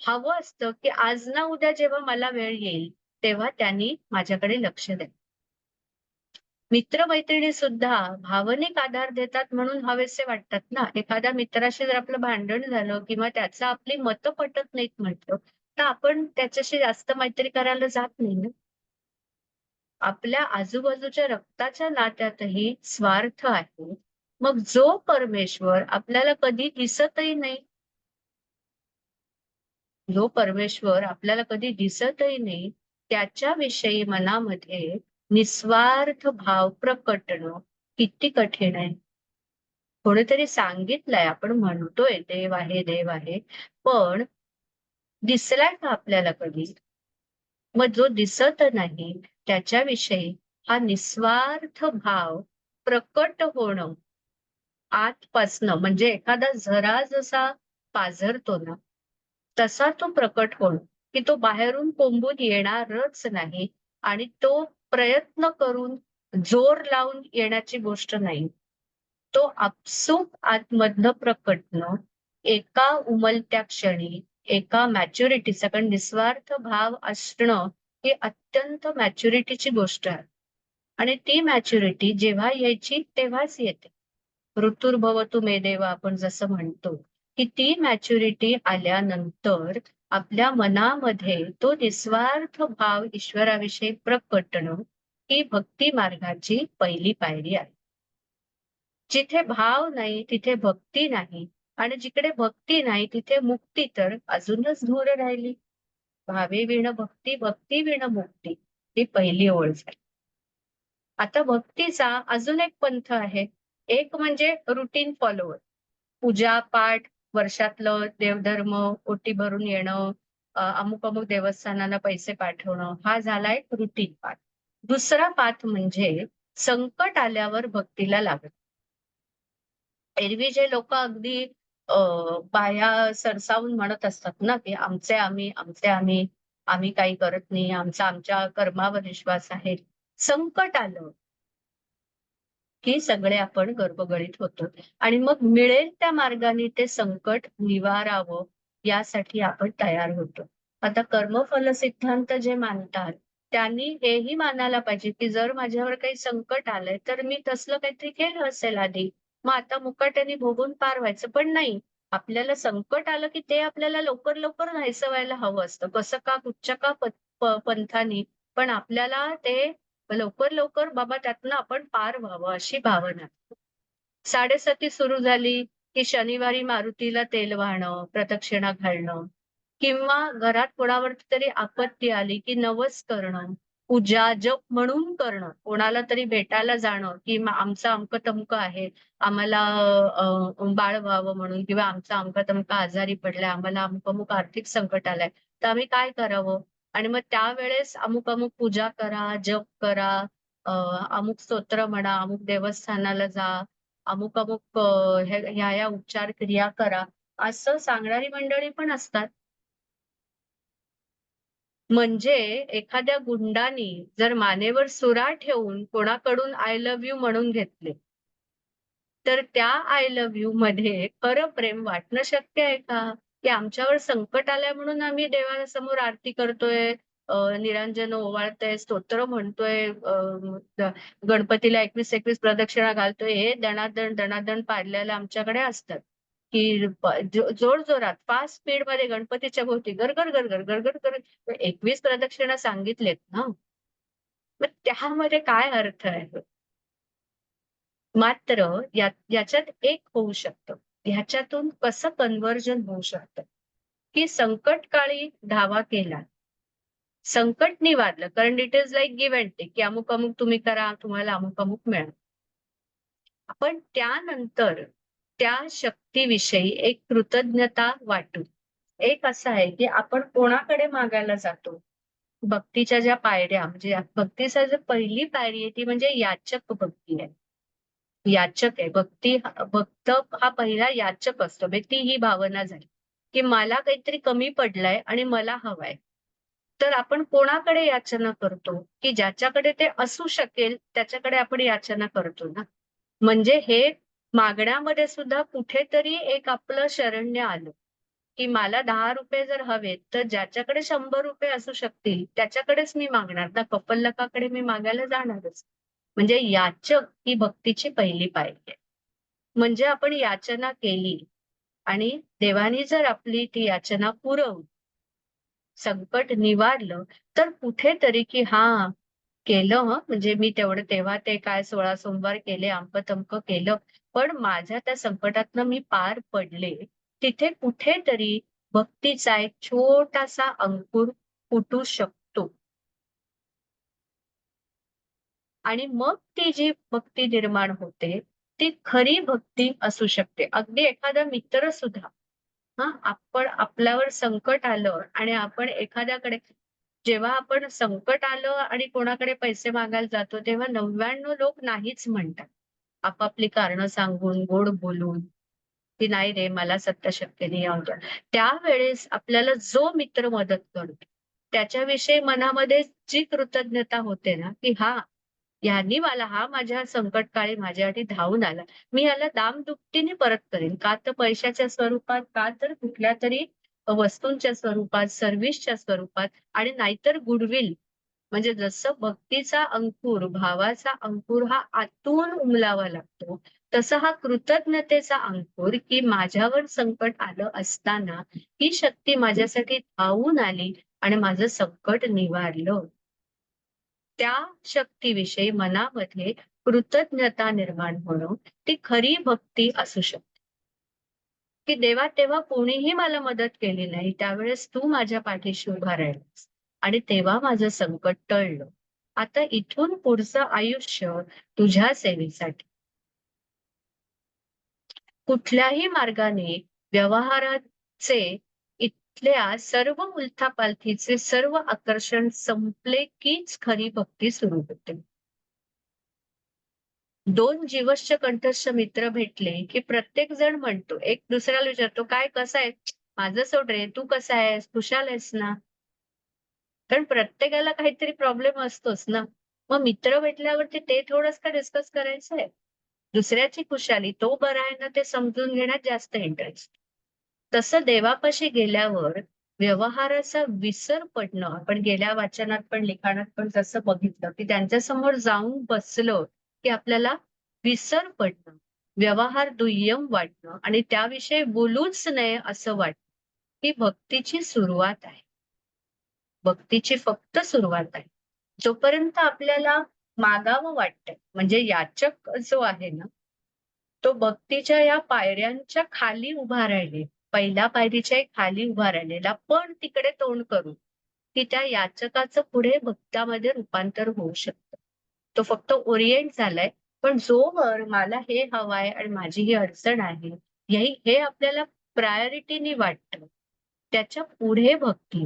हवं असतं, की आज ना उद्या जेव्हा मला वेळ येईल, तेव्हा त्यांनी माझ्याकडे लक्ष द्यावं. मित्र-मैत्रिणी सुद्धा भावनिक आधार देतात म्हणून हवेसे वाटतात ना. एखाद्या मित्राशी जर आपलं भांडण झालं किंवा त्याचं आपली मतं पटत नाहीत म्हटलं, तर आपण त्याच्याशी जास्त मैत्री करायला जात नाही ना. आपल्या आजूबाजूच्या रक्ताच्या नात्यातही स्वार्थ आहे. मग जो परमेश्वर आपल्याला कधी दिसतही नाही, जो परमेश्वर आपल्याला कधी दिसतही नाही, त्याच्याविषयी मनामध्ये निस्वार्थ भाव प्रकटणं किती कठीण आहे. कोणीतरी सांगितलंय, आपण म्हणतोय देव आहे, देव आहे. पण दिसलाय का आपल्याला कधी? मग जो दिसत नाही त्याच्याविषयी हा निस्वार्थ भाव प्रकट होणं आतपासनं म्हणजे एखादा झरा जसा पाझरतो ना, तसा तो प्रकट होणं, की तो बाहेरून कोंबून येणारच नाही आणि तो प्रयत्न करून जोर लावून येण्याची गोष्ट नाही. तो आपसूक आतमधनं प्रकटणं, एका उमलत्या क्षणी, एका मॅच्युरिटीचा कारण निस्वार्थ भाव असणं ही अत्यंत मॅच्युरिटीची गोष्ट आहे. आणि ती मॅच्युरिटी जेव्हा यायची तेव्हाच येते. ऋतुर्भवतु मे देवा आपण जसं म्हणतो, की ती मॅच्युरिटी आल्यानंतर आपल्या मनामध्ये तो निस्वार्थ भाव ईश्वराविषयी प्रकटणं ही भक्ती मार्गाची पहिली पायरी आहे. जिथे भाव नाही तिथे भक्ती नाही आणि जिकडे भक्ती नाही तिथे मुक्ती तर अजूनच दूर राहिली. भावे विण भक्ती, भक्ती विण मुक्ती ही पहिली ओळ झाली. आता भक्तीचा अजून एक पंथ आहे. एक म्हणजे रुटीन फॉलोवर. पूजा, पाठ, वर्षातलं देवधर्म, ओटी भरून येणं, अमुक-अमुक देवस्थानाला पैसे पाठवणं, हा झाला एक रुटीन पाठ. दुसरा पाठ म्हणजे संकट आल्यावर भक्तीला लागणं. एरवी जे लोकं अगदी अ, बाया सरसावून म्हणत असतात ना, की आमचे आम्ही, आमचे आम्ही, आम्ही काही करत नाही, आमचा आमच्या कर्मावर विश्वास आहे. संकट आलं, की सगळे आपण गर्भगळीत होतो आणि मग मिळेल त्या मार्गाने ते संकट निवारावं यासाठी आपण तयार होतो. आता कर्मफल सिद्धांत जे मानतात, त्यांनी हेही मानायला पाहिजे, की जर माझ्यावर काही संकट आलंय, तर मी तसलं काहीतरी केलं असेल आधी. मग आता मुकाट्याने भोगून पार व्हायचं. पण नाही, आपल्याला संकट आलं, की ते आपल्याला लवकर-लवकर नाहीसं व्हायला हवं असतं. कसं का, कुठच्या का पंथानी, पण आपल्याला ते लवकर-लवकर बाबा त्यातनं आपण पार व्हावं अशी भावना. साडेसती सुरू झाली की शनिवारी मारुतीला तेल वाहणं, प्रदक्षिणा घालणं किंवा घरात कोणावर तरी आपत्ती आली की नवस करणं, पूजा, जप म्हणून करणं. कोणाला तरी भेटायला जाणं की आमचं अमकं-तमकं आहे. आम्हाला बाळ व्हावं म्हणून किंवा आमचा अमका-तमका आजारी पडलाय, आम्हाला अमुक-अमुक आर्थिक संकट आलंय. तर आम्ही काय करावं? आणि मग त्यावेळेस अमुक-अमुक पूजा करा, जप करा, अ, अमुक स्तोत्र म्हणा, अमुक देवस्थानाला जा, अमुक-अमुक ह्या-ह्या उपचार क्रिया करा, असं सांगणारी मंडळी पण असतात. म्हणजे एखाद्या गुंडानी जर मानेवर सुरा ठेवून कोणाकडून आय लव्ह यू म्हणून घेतले, तर त्या आय लव्ह यू मध्ये खरं प्रेम वाटणं शक्य आहे का? की आमच्यावर संकट आलंय म्हणून आम्ही देवासमोर आरती करतोय, निरांजन ओवाळतोय, स्तोत्र म्हणतोय, गणपतीला 21-21 प्रदक्षिणा घालतोय, हे दणादण, दणादण पाडलेलं आमच्याकडे असतात. की जोरजोरात फास्ट स्पीडमध्ये गणपतीच्या भोवती गरगर, गरगर, गरगर करत 21 प्रदक्षिणा सांगितलेत ना, मग त्यामध्ये काय अर्थ आहे? मात्र याच्यात एक होऊ शकतं. ह्याच्यातून कसं कन्व्हर्जन होऊ शकतं, की संकटकाळी धावा केला, संकट निवारलं. कारण it is like give and take, की अमुक-अमुक तुम्ही करा, तुम्हाला अमुक-अमुक मिळेल. पण त्यानंतर त्या शक्तीविषयी एक कृतज्ञता वाटू. एक असं आहे, की आपण कोणाकडे मागायला जातो? भक्तीच्या ज्या पायऱ्या म्हणजे भक्तीचा जो पहिली पायरी आहे ती म्हणजे याचक भक्ती आहे. याचक आहे. भक्त हा पहिला याचक असतो. व्यक्ती ही भावना झाली, की मला काहीतरी कमी पडलंय आणि मला हवंय. तर आपण कोणाकडे याचना करतो, की ज्याच्याकडे ते असू शकेल त्याच्याकडे आपण याचना करतो ना. म्हणजे हे मागण्यामध्ये सुद्धा कुठेतरी एक आपलं शरण्य आलं, की मला ₹10 जर हवेत, तर ज्याच्याकडे ₹100 असू शकतील त्याच्याकडेच मी मागणार ना, कपल्लकाकडे मी मागायला जाणारच. म्हणजे याचक ही भक्तीची पहिली पायरी आहे. म्हणजे आपण याचना केली आणि देवाने जर आपली ती याचना पुरवली, संकट निवारलं, तर कुठेतरी की हां, केलं हं, म्हणजे मी तेवढं तेव्हा ते काय 16 सोमवार केले, अमकं-तमकं केलं. पण माझ्या त्या संकटातनं मी पार पडले. तिथे कुठेतरी भक्तीचा एक छोटासा अंकुर फुटू शकतो. आणि मग ती जी भक्ती निर्माण होते, ती खरी भक्ती असू शकते. अगदी एखादा मित्र सुद्धा हां, आपण आपल्यावर संकट आलं आणि आपण एखाद्याकडे जेव्हा आपण संकट आलं आणि कोणाकडे पैसे मागायला जातो, तेव्हा 99 लोक नाहीच म्हणतात. आपापली कारणं सांगून, गोड बोलून, की "नाही रे, मला सध्या शक्य नाही, राहू द्या." त्यावेळेस आपल्याला जो मित्र मदत करतो, त्याच्याविषयी मनामध्ये जी कृतज्ञता होते ना, की हां, ह्यांनी मला हा माझ्या संकटकाळी माझ्यासाठी धावून आला. मी याला दाम-दुपटीने परत करेन. का तर पैशाच्या स्वरूपात, का तर कुठल्यातरी वस्तूंच्या स्वरूपात, सर्व्हिसच्या स्वरूपात आणि नाहीतर गुडविल. म्हणजे जसं भक्तीचा अंकुर, भावाचा अंकुर हा आतून उमलावा लागतो, तसा हा कृतज्ञतेचा अंकुर, की माझ्यावर संकट आलं असताना ही शक्ती माझ्यासाठी धावून आली आणि माझं संकट निवारलं. त्या शक्तीविषयी मनामध्ये कृतज्ञता निर्माण होणं, ती खरी भक्ती असू शकते. की देवा तेव्हा कोणीही मला मदत केली नाही. त्यावेळेस तू माझ्या पाठीशी उभा राहिलास आणि तेव्हा माझं संकट टळलं. आता इथून पुढचं आयुष्य तुझ्या सेवेसाठी. कुठल्याही मार्गाने व्यवहाराचे इथल्या सर्व उलथापालथीचे सर्व आकर्षण संपले कीच खरी भक्ती सुरू होते. 2 जीवश्च कंठस्थ मित्र भेटले, की प्रत्येक जण म्हणतो, एक दुसऱ्याला विचारतो, "काय कसा आहे?" "माझं सोड रे, तू कसा आहेस? खुशाल आहेस ना?" कारण प्रत्येकाला काहीतरी प्रॉब्लेम असतोच ना. मग मित्र भेटल्यावरती ते थोडंच का डिस्कस करायचंय? दुसऱ्याची खुशाली, तो बरा आहे ना, ते समजून घेण्यात जास्त इंटरेस्ट. तसं देवापाशी गेल्यावर व्यवहाराचा विसर पडणं, आपण गेल्या वाचनात पण लिखाणात पण तसं बघितलं, की त्यांच्यासमोर जाऊन बसलं, की आपल्याला विसर पडणं, व्यवहार दुय्यम वाटणं आणि त्याविषयी बोलूच नये असं वाटतं. ही भक्तीची सुरुवात आहे. भक्तीची फक्त सुरुवात आहे. जोपर्यंत आपल्याला मागावं वाटतंय, म्हणजे याचक जो आहे ना, तो भक्तीच्या या पायऱ्यांच्या खाली उभा राहिले, पहिल्या पायरीच्या खाली उभा राहिलेला, पण तिकडे तोंड करून की त्या याचकाचं पुढे भक्तामध्ये रूपांतर होऊ शकतं. तो फक्त ओरिएंट झालाय, पण जोवर मला हे हवंय आणि माझी ही अडचण आहे, हे आपल्याला प्रायोरिटीनी वाटतं, त्याच्या पुढे भक्ती.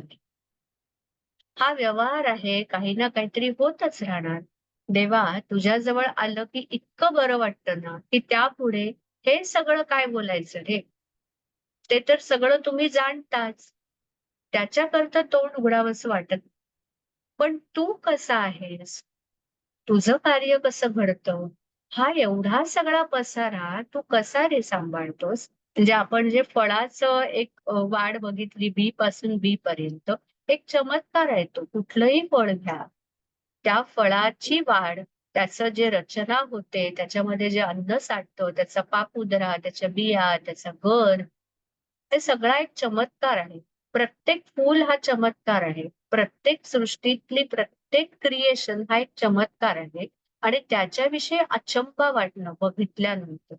हा व्यवहार आहे, काही ना काहीतरी होतच राहणार. देवा तुझ्याजवळ आलं की इतकं बरं वाटतं ना, की त्यापुढे हे सगळं काय बोलायचं रे? ते तर सगळं तुम्ही जाणताच. त्याच्याकरता तोंड उघडावंसं वाटत. पण तू कसा आहेस? तुझं कार्य कसं घडतं? हा एवढा सगळा पसारा तू कसा रे सांभाळतोस? म्हणजे आपण जे फळाचं एक वाढ बघितली बी पासून बी पर्यंत, एक चमत्कार आहे तो. कुठलंही फळ घ्या, त्या फळाची वाढ, त्याचं जे रचना होते, त्याच्यामध्ये जे अन्न साठतं, त्याचा पापुद्रा, त्याच्या बिया, त्याचा गर, हे सगळा एक चमत्कार आहे. प्रत्येक फूल हा चमत्कार आहे. प्रत्येक सृष्टीतली प्रत्येक क्रिएशन हा एक चमत्कार आहे आणि त्याच्याविषयी अचंबा वाटणं बघितल्यानंतर,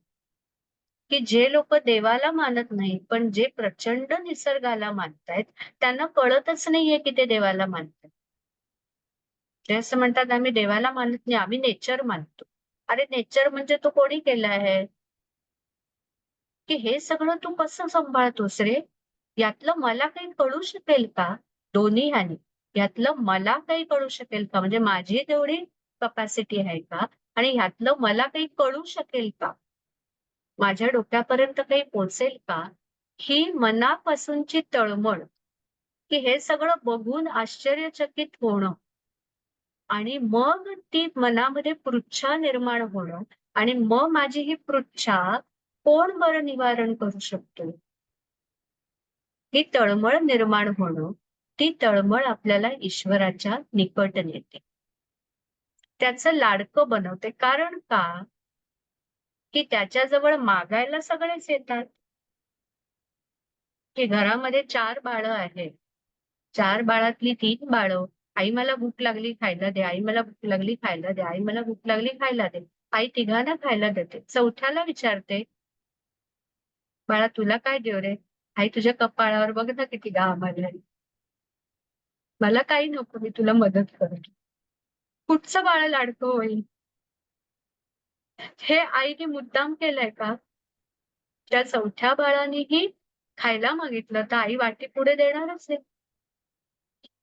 की जे लोक देवाला मानत नाही, पण जे प्रचंड निसर्गाला मानतायत, त्यांना कळतच नाहीये की ते देवाला मानतात. ते असं म्हणतात आम्ही देवाला मानत नाही, आम्ही नेचर मानतो. अरे नेचर म्हणजे तो कोणी केलं आहे? की हे सगळं तू कसं सांभाळतोस रे? यातलं मला काही कळू शकेल का? दोन्ही ह्यानी. यातलं मला काही कळू शकेल का? म्हणजे माझी तेवढी कपॅसिटी आहे का? आणि ह्यातलं मला काही कळू शकेल का? माझ्या डोक्यापर्यंत काही पोहोचेल का? ही मनापासूनची तळमळ, की हे सगळं बघून आश्चर्यचकित होणं आणि मग ती मनामध्ये पृच्छा निर्माण होणं आणि मग माझी ही पृच्छा कोण बरं निवारण करू शकतो? ही तळमळ निर्माण होणं, ती तळमळ आपल्याला ईश्वराच्या निकट नेते. त्याचं लाडकं बनवते. कारण का? की त्याच्याजवळ मागायला सगळेच येतात. की घरामध्ये 4 बाळं आहेत. 4 बाळातली 3 बाळं, "आई मला भूक लागली खायला दे, आई मला भूक लागली खायला दे, आई मला भूक लागली खायला दे." आई तिघांना खायला देते. चौथ्याला विचारते, "बाळा तुला काय देऊ रे?" "आई तुझ्या कपाळावर बघ ना किती घाम आलाय. मला काही नको, मी तुला मदत करते." कुठचं बाळ लाडकं होईल? हे आईने मुद्दाम केलंय का? त्या चौथ्या बाळानेही खायला मागितलं तर आई वाटी पुढे देणारच आहे.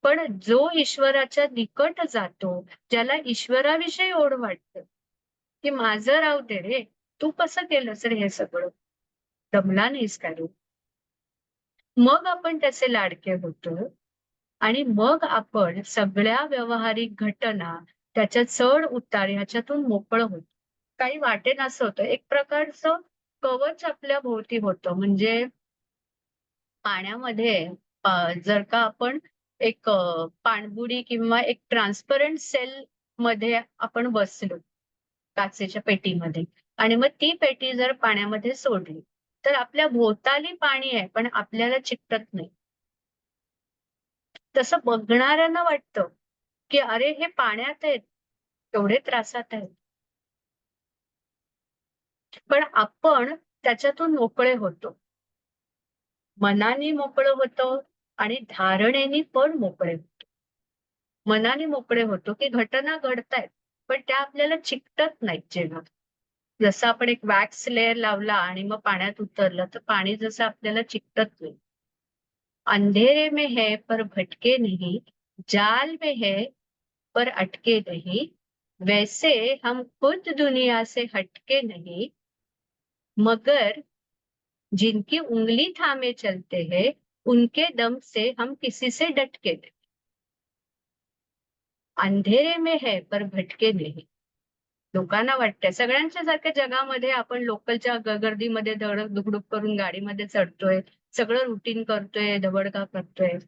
पण जो ईश्वराच्या निकट जातो, ज्याला ईश्वराविषयी ओढ वाटते, की माझं राहू दे रे, तू कसं केलंस रे हे सगळं? दमला नाहीस का रे? मग आपण त्याचे लाडके होतो आणि मग आपण सगळ्या व्यावहारिक घटना, त्याच्या चढ-उतार ह्याच्यातून मोकळं होतो. काही वाटेनासं होतं. एक प्रकारचं कवच आपल्या भोवती होतं. म्हणजे पाण्यामध्ये जर का आपण एक पाणबुडी किंवा एक ट्रान्सपरंट सेलमध्ये आपण बसलो, काचेच्या पेटीमध्ये आणि मग ती पेटी जर पाण्यामध्ये सोडली, तर आपल्या भोवताली पाणी आहे, पण आपल्याला चिकटत नाही. तसं बघणाऱ्यांना वाटतं, की अरे हे पाण्यात आहेत, केवढे त्रासात आहेत. पण आपण त्याच्यातून मोकळे होतो. मनाने मोकळं होतो आणि धारणेने पण मोकळे होतो. मनाने मोकळे होतो, की घटना घडतायत, पण त्या आपल्याला चिकटत नाहीत जेव्हा. जसं आपण एक वॅक्स लेयर लावला आणि मग पाण्यात उतरलं, तर पाणी जसं आपल्याला चिकटत नाही. अंधेरे में है पर भटके नहीं, जाल में है पर अटके नहीं, वैसे हम खुद दुनिया से हटके नहीं, मगर जिनकी उंगली थामे चलते हैं, उनके दम से हम किसी से डटके नहीं. अंधेरे में है पर भटके नहीं. लोकांना वाटतंय सगळ्यांच्या सारख्या जगामध्ये आपण लोकलच्या गर्दीमध्ये धडक-दुकडूक करून गाडीमध्ये चढतोय. सगळं रुटीन करतोय, धबडका करतोय.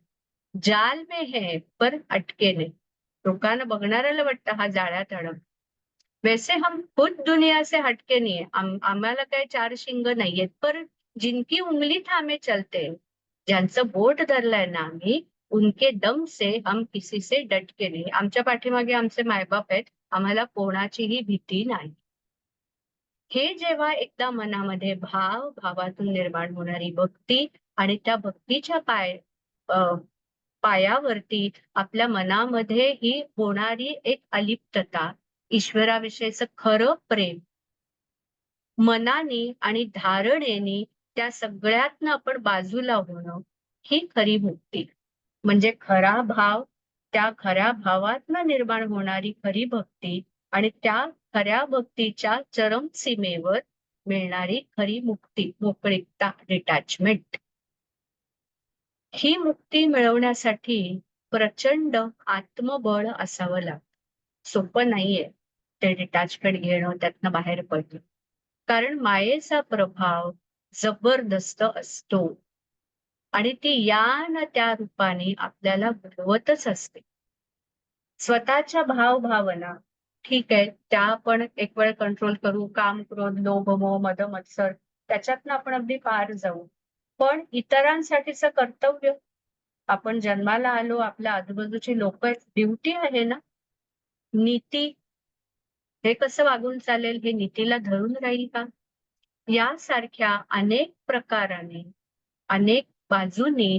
जाल में है पर अटके नहीं. लोकांना बघणाऱ्याला वाटतं हा जाळ्यात अडक. वैसे हम खुद दुनिया से हटके नहीं है. आम्हाला काही 4 शिंग नाहीयेत. पर जिनकी उंगली थामे चलते हैं, ज्यांचं बोट धरलंय ना आम्ही, उनके दम से हम किसी से डटके नहीं. आमच्या पाठीमागे आमचे मायबाप आहेत. आम्हाला कोणाचीही भीती नाही. हे जेव्हा एकदा मनामध्ये भावातून निर्माण होणारी भक्ती आणि त्या भक्तीच्या पायावरती आपल्या मनामध्ये ही होणारी एक अलिप्तता, ईश्वराविषयीचं खरं प्रेम मनाने आणि धारणेने त्या सगळ्यातनं आपण बाजूला होणं, ही खरी मुक्ती. म्हणजे खरा भाव, त्या खऱ्या भावातनं निर्माण होणारी खरी भक्ती आणि त्या खऱ्या भक्तीच्या चरम सीमेवर मिळणारी खरी मुक्ती, मोकळीकता, डिटॅचमेंट. ही मुक्ती मिळवण्यासाठी प्रचंड आत्मबळ असावं लागतं. सोपं नाहीये ते डिटॅचमेंट घेणं, त्यातनं बाहेर पडणं. कारण मायेचा प्रभाव जबरदस्त असतो आणि ती या ना त्या रूपाने आपल्याला घडवतच असते. स्वतःच्या भावना ठीक आहे, त्या आपण एक वेळ कंट्रोल करू. काम, क्रोध, लोभ, मोह, मद, मत्सर त्याच्यातनं आपण अगदी पार जाऊ. पण इतरांसाठीचं कर्तव्य, आपण जन्माला आलो, आपल्या आजूबाजूची लोक आहेत, ड्युटी आहे ना, नीती, हे कसं वागून चालेल, हे नीतीला धरून राहील का? यासारख्या अनेक प्रकाराने, अनेक बाजूने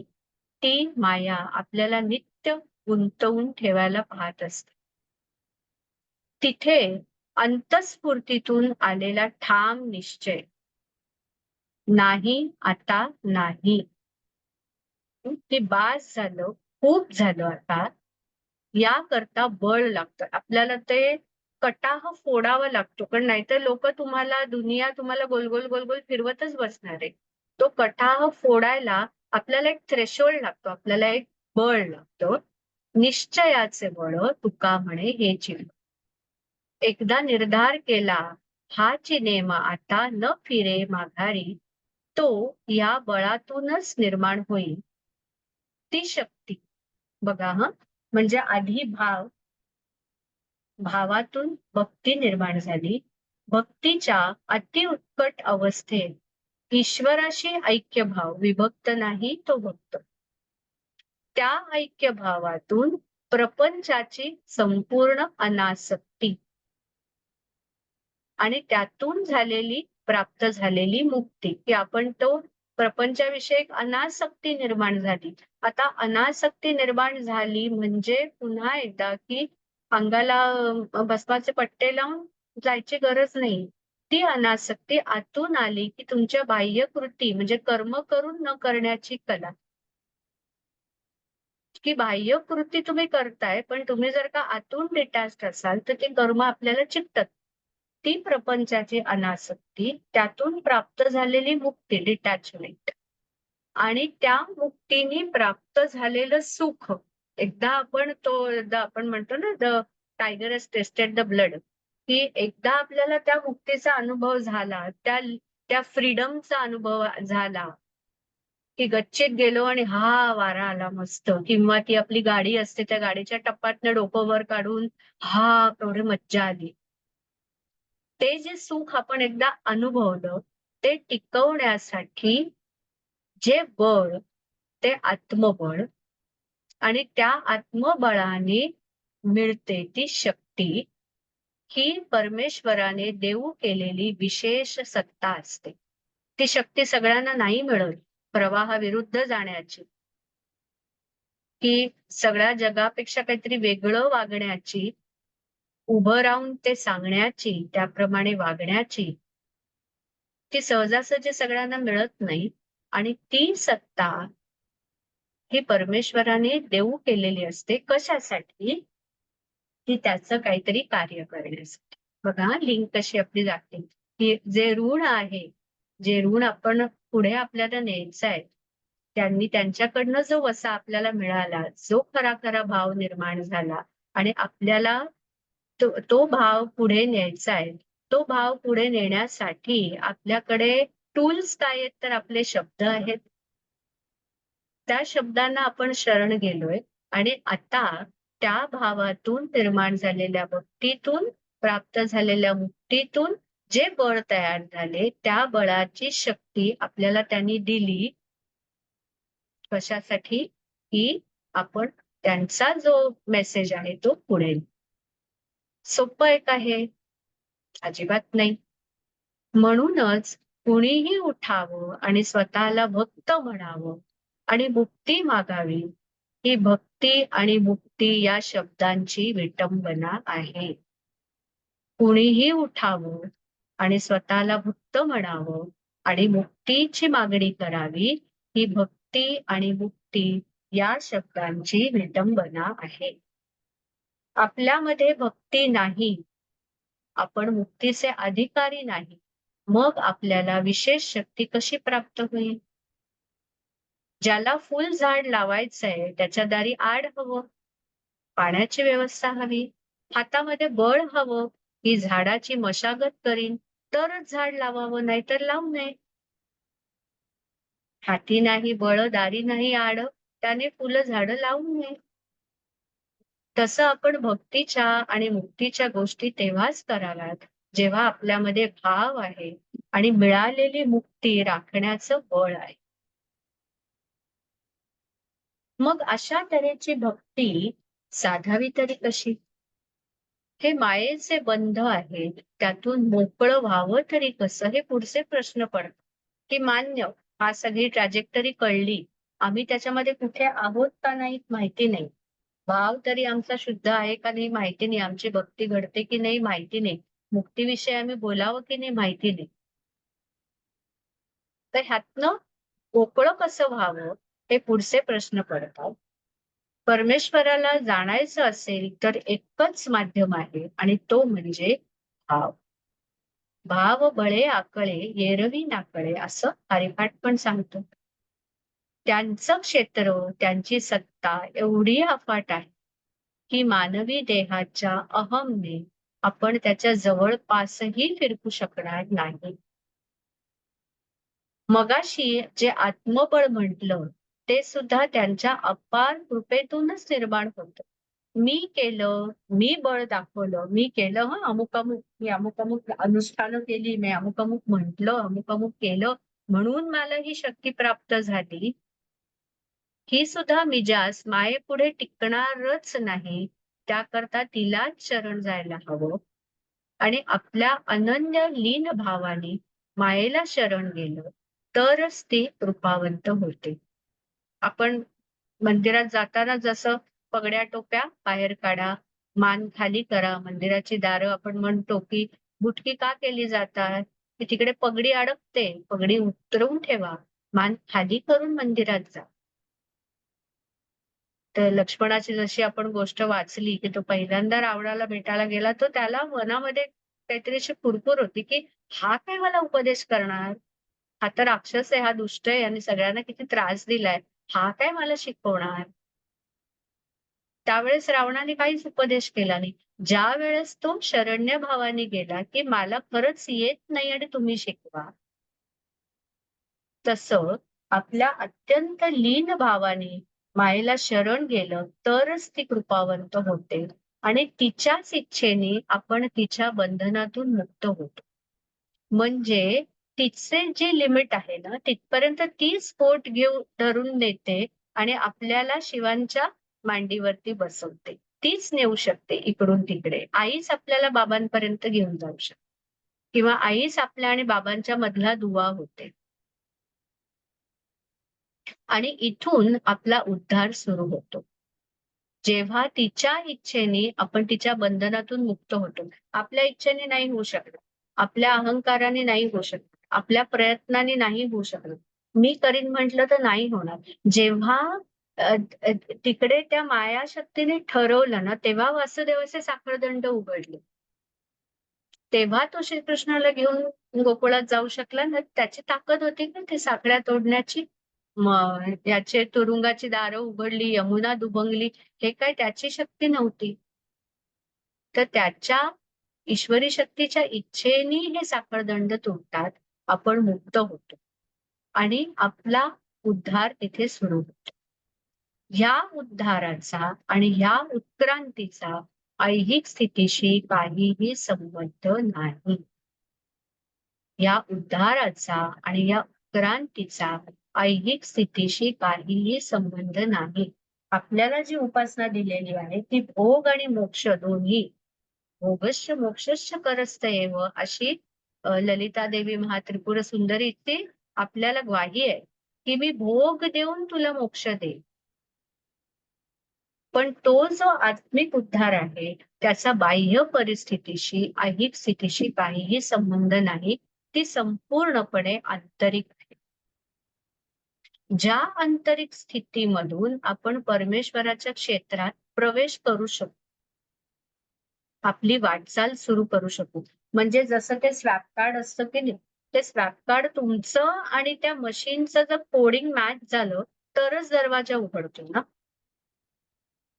ती माया आपल्याला नित्य गुंतवून ठेवायला पाहत असते. तिथे अंतःस्फूर्तीतून आलेला ठाम निश्चय, नाही आता नाही, की बास झालं, खूप झालं आता, याकरता बळ लागतं. आपल्याला ते कटाह फोडावा लागतो. पण नाहीतर लोक तुम्हाला, दुनिया तुम्हाला गोल गोल गोल गोल फिरवतच बसणार आहे. तो कटाह फोडायला आपल्याला एक थ्रेशोल्ड लागतो, आपल्याला एक बळ लागतं. निश्चयाचे बळ तुका म्हणे हे चिन्ह. एकदा निर्धार केला, हाची नेम आता न फिरे माघारी, तो या बळातूनच निर्माण होईल. ती शक्ती बघा, म्हणजे आधी भावातून भक्ती निर्माण झाली. भक्तीच्या अतिउत्कट अवस्थेत ईश्वराशी ऐक्यभाव, विभक्त नाही तो भक्त. त्या ऐक्यभावातून प्रपंचाची संपूर्ण अनासक्ती आणि त्यातून प्राप्त झालेली मुक्ती, की आपण तो प्रपंचाविषयी अनासक्ती निर्माण झाली. आता अनासक्ती निर्माण झाली म्हणजे पुन्हा एकदा की अंगाला भस्माचे पट्टे लावून जायची गरज नाही. ती अनासक्ती आतून आली की तुमच्या बाह्यकृती म्हणजे कर्म करून न करण्याची कला, की बाह्यकृती तुम्ही करताय पण तुम्ही जर का आतून डिटॅच्ड असाल तर ते कर्म आपल्याला चिकटत. ती प्रपंचाची अनासक्ती, त्यातून प्राप्त झालेली मुक्ती, डिटॅचमेंट, आणि त्या मुक्तीने प्राप्त झालेलं सुख. एकदा आपण म्हणतो ना, the tiger has tested the blood, की एकदा आपल्याला त्या मुक्तीचा अनुभव झाला, त्या फ्रीडमचा अनुभव झाला, की गच्चीत गेलो आणि हा वारा आला मस्त, किंवा ती आपली गाडी असते, त्या गाडीच्या टप्प्यातनं डोकं वर काढून हा केवढी मज्जा आली. ते जे सुख आपण एकदा अनुभवलं, ते टिकवण्यासाठी जे बळ, ते आत्मबळ, आणि त्या आत्मबळाने मिळते ती शक्ती, ही परमेश्वराने देऊ केलेली विशेष सत्ता असते. ती शक्ती सगळ्यांना नाही मिळत. प्रवाहाविरुद्ध जाण्याची, की सगळ्या जगापेक्षा काहीतरी वेगळं वागण्याची, उभं राहून ते सांगण्याची, त्याप्रमाणे वागण्याची, ती सहजासहजी सगळ्यांना मिळत नाही. आणि ती सत्ता ही परमेश्वराने देऊ केलेली असते. कशासाठी? की त्याचं काहीतरी कार्य करण्यासाठी. बघा लिंक कशी आपली जाते, की जे ऋण आहे, जे ऋण आपण पुढे आपल्याला न्यायचं आहे, त्यांनी त्यांच्याकडनं जो वसा आपल्याला मिळाला, जो खरा खरा भाव निर्माण झाला आणि आपल्याला तो भाव पुढे न्यायचा आहे, तो भाव पुढे नेण्यासाठी आपल्याकडे टूल्स काय आहेत, तर आपले शब्द आहेत. त्या शब्दांना आपण शरण गेलोय आणि आता त्या भावातून निर्माण झालेल्या भक्तीतून, प्राप्त झालेल्या मुक्तीतून जे बळ तयार झाले, त्या बळाची शक्ती आपल्याला त्यांनी दिली. कशासाठी? की आपण त्यांचा जो मेसेज आहे तो पुढे. सोपं आहे का हे? अजिबात नाही. म्हणूनच कुणीही उठावं आणि स्वतःला भक्त म्हणावं आणि मुक्ती मागावी. ही भक्ती आणि मुक्ती या शब्दांची विटंबना आहे. कुणीही उठावं आणि स्वतःला भक्त म्हणावं आणि मुक्तीची मागणी करावी. ही भक्ती आणि मुक्ती या शब्दांची विटंबना आहे. आपल्यामध्ये भक्ती नाही, आपण मुक्तीचे अधिकारी नाही, मग आपल्याला विशेष शक्ती कशी प्राप्त होईल? ज्याला फुल झाड लावायचंय त्याच्या दारी आड हवं, पाण्याची व्यवस्था हवी, हातामध्ये बळ हवं, ही झाडाची मशागत करीन तरच झाड लावावं, नाहीतर लावू नये. हाती नाही बळ, दारी नाही आड, त्याने फुलं झाडं लावू नये. तसं आपण भक्तीच्या आणि मुक्तीच्या गोष्टी तेव्हाच कराव्यात जेव्हा आपल्यामध्ये भाव आहे आणि मिळालेली मुक्ती राखण्याचं बळ आहे. मग अशा तऱ्हेची भक्ती साधावी तरी कशी? हे मायेचे बंध आहेत, त्यातून मोकळं व्हावं तरी कसं, हे पुढचे प्रश्न पडतात. की मान्य, हा सगळी ट्रॅजेक्टरी कळली, आम्ही त्याच्यामध्ये कुठे आहोत का नाही माहिती नाही, भाव तरी आमचा शुद्ध आहे का नाही माहिती नाही, आमची भक्ती घडते की नाही माहिती नाही, मुक्तीविषयी आम्ही बोलावं की नाही माहिती नाही. तर ह्यातनं मोकळं कसं व्हावं हे पुढचे प्रश्न पडतात. परमेश्वराला जाणायचं असेल तर एकच माध्यम आहे आणि तो म्हणजे भाव. भाव बळे आकळे येरवी नाकळे असं हरिपाठ पण सांगतो. त्यांचं क्षेत्र, त्यांची सत्ता एवढी अफाट आहे की मानवी देहाच्या अहमने आपण त्याच्या जवळपासही फिरकू शकणार नाही. मगाशी जे आत्मबळ म्हटलं ते सुद्धा त्यांच्या अपार कृपेतूनच निर्माण होतं. मी केलं, मी बळ दाखवलं, मी केलं हं अमुक-अमुक, मी अमुक-अमुक अनुष्ठानं केली, मी अमुक-अमुक म्हटलं, अमुक-अमुक केलं, म्हणून मला ही शक्ती प्राप्त झाली. ही सुद्धा मिजास मायेपुढे टिकणारच नाही. त्याकरता तिलाच शरण जायला हवं आणि आपल्या अनन्य लीन भावाने मायेला शरण गेलं तरच ती कृपावंत होते. आपण मंदिरात जाताना जसं पगड्या टोप्या बाहेर काढा, मान खाली करा, मंदिराची दारं आपण म्हणतो की बुटकी का केली जातात? की तिकडे पगडी अडकते, पगडी उतरवून ठेवा, मान खाली करून मंदिरात जा. तर लक्ष्मणाची जशी आपण गोष्ट वाचली, की तो पहिल्यांदा रावणाला भेटायला गेला, तर त्याला मनामध्ये काहीतरी अशी कुरकुर होती, की हा काय मला उपदेश करणार? हा तर राक्षस आहे, हा दुष्ट आहे आणि सगळ्यांना किती त्रास दिलाय. हा काय मला शिकवणार? त्यावेळेस रावणाने काहीच उपदेश केला नाही. ज्यावेळेस तो शरण्य भावाने गेला, की मला खरंच येत नाही आणि तुम्ही शिकवा. तसं आपल्या अत्यंत लीन भावाने मायेला शरण गेलं तरच ती कृपावंत होते आणि तिच्याच इच्छेने आपण तिच्या बंधनातून मुक्त होतो. म्हणजे तिचे जे लिमिट आहे ना, तिथपर्यंत तीच पोट घेऊन धरून देते आणि आपल्याला शिवांच्या मांडीवरती बसवते. तीच नेऊ शकते इकडून तिकडे. आईच आपल्याला बाबांपर्यंत घेऊन जाऊ शकते किंवा आईच आपल्या आणि बाबांच्या मधला दुवा होते. आणि इथून आपला उद्धार सुरू होतो. जेव्हा तिच्या इच्छेने आपण तिच्या बंधनातून मुक्त होतो. आपल्या इच्छेने नाही होऊ शकत. आपल्या अहंकाराने नाही होऊ शकत. आपल्या प्रयत्नाने नाही होऊ शकत. मी करीन म्हटलं तर नाही होणार. जेव्हा अ, अ, तिकडे त्या मायाशक्तीने ठरवलं ना, तेव्हा वासुदेवाचे साखळदंड उघडले. तेव्हा तो श्रीकृष्णाला घेऊन गोकुळात जाऊ शकला ना, त्याची ताकद होती ना ती साखळ्या तोडण्याची. मग याचे तुरुंगाची दारं उघडली, यमुना दुभंगली, हे काय त्याची शक्ती नव्हती. तर त्याच्या ईश्वरी शक्तीच्या इच्छेने हे साखळदंड तुटतात. आपण मुक्त होतो आणि आपला उद्धार तिथे सुरू होतो. ह्या उद्धाराचा आणि ह्या उत्क्रांतीचा ऐहिक स्थितीशी काहीही संबंध नाही. या उद्धाराचा आणि या उत्क्रांतीचा ऐहिक स्थितीशी काहीही संबंध नाही. आपल्याला जी उपासना दिलेली आहे ती भोग आणि मोक्ष दोन्ही, भोगश्च मोक्षश्च करस्ते एव अशी ललिता देवी महात्रिपुर सुंदरी ती आपल्याला ग्वाही आहे की मी भोग देऊन तुला मोक्ष देईन. पण तो जो आत्मिक उद्धार आहे त्याचा बाह्य परिस्थितीशी ऐहिक स्थितीशी काहीही संबंध नाही. ती संपूर्णपणे आंतरिक आहे. ज्या आंतरिक स्थितीमधून आपण परमेश्वराच्या क्षेत्रात प्रवेश करू शकतो, आपली वाटचाल सुरू करू शकू. म्हणजे जसं ते स्वॅप कार्ड असतं की नाही, ते स्वॅप कार्ड तुमचं आणि त्या मशीनचं जर कोडिंग मॅच झालं तरच दरवाजा उघडतो ना.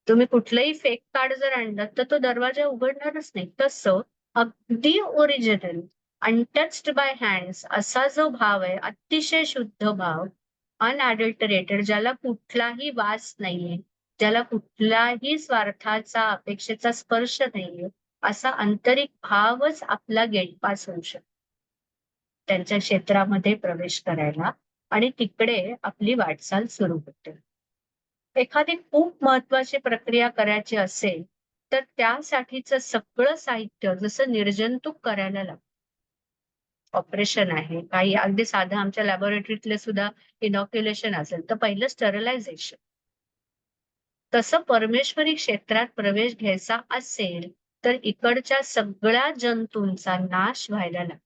तुम्ही कुठलंही फेक कार्ड जर आणलं तर तो दरवाजा उघडणारच नाही. तसं अगदी ओरिजिनल अनटच्ड बाय हँड्स असा जो भाव आहे, अतिशय शुद्ध भाव, अनएडल्टरेटेड, ज्याला कुठलाही वास नाहीये, ज्याला कुठलाही स्वार्थाचा अपेक्षेचा स्पर्श नाहीये, असा आंतरिक भावच आपला गेट पास होऊ शकतो त्यांच्या क्षेत्रामध्ये प्रवेश करायला आणि तिकडे आपली वाटचाल सुरू होते. एखादी खूप महत्वाची प्रक्रिया करायची असेल तर त्यासाठीचं सगळं साहित्य जसं निर्जंतुक करायला लागतं. ऑपरेशन आहे, काही अगदी साधं आमच्या लॅबोरेटरीतले सुद्धा इनॉक्युलेशन असेल तर पहिलं स्टरलायझेशन. तसं परमेश्वरी क्षेत्रात प्रवेश घ्यायचा असेल तर इकडच्या सगळ्या जंतूंचा नाश व्हायला लागतो.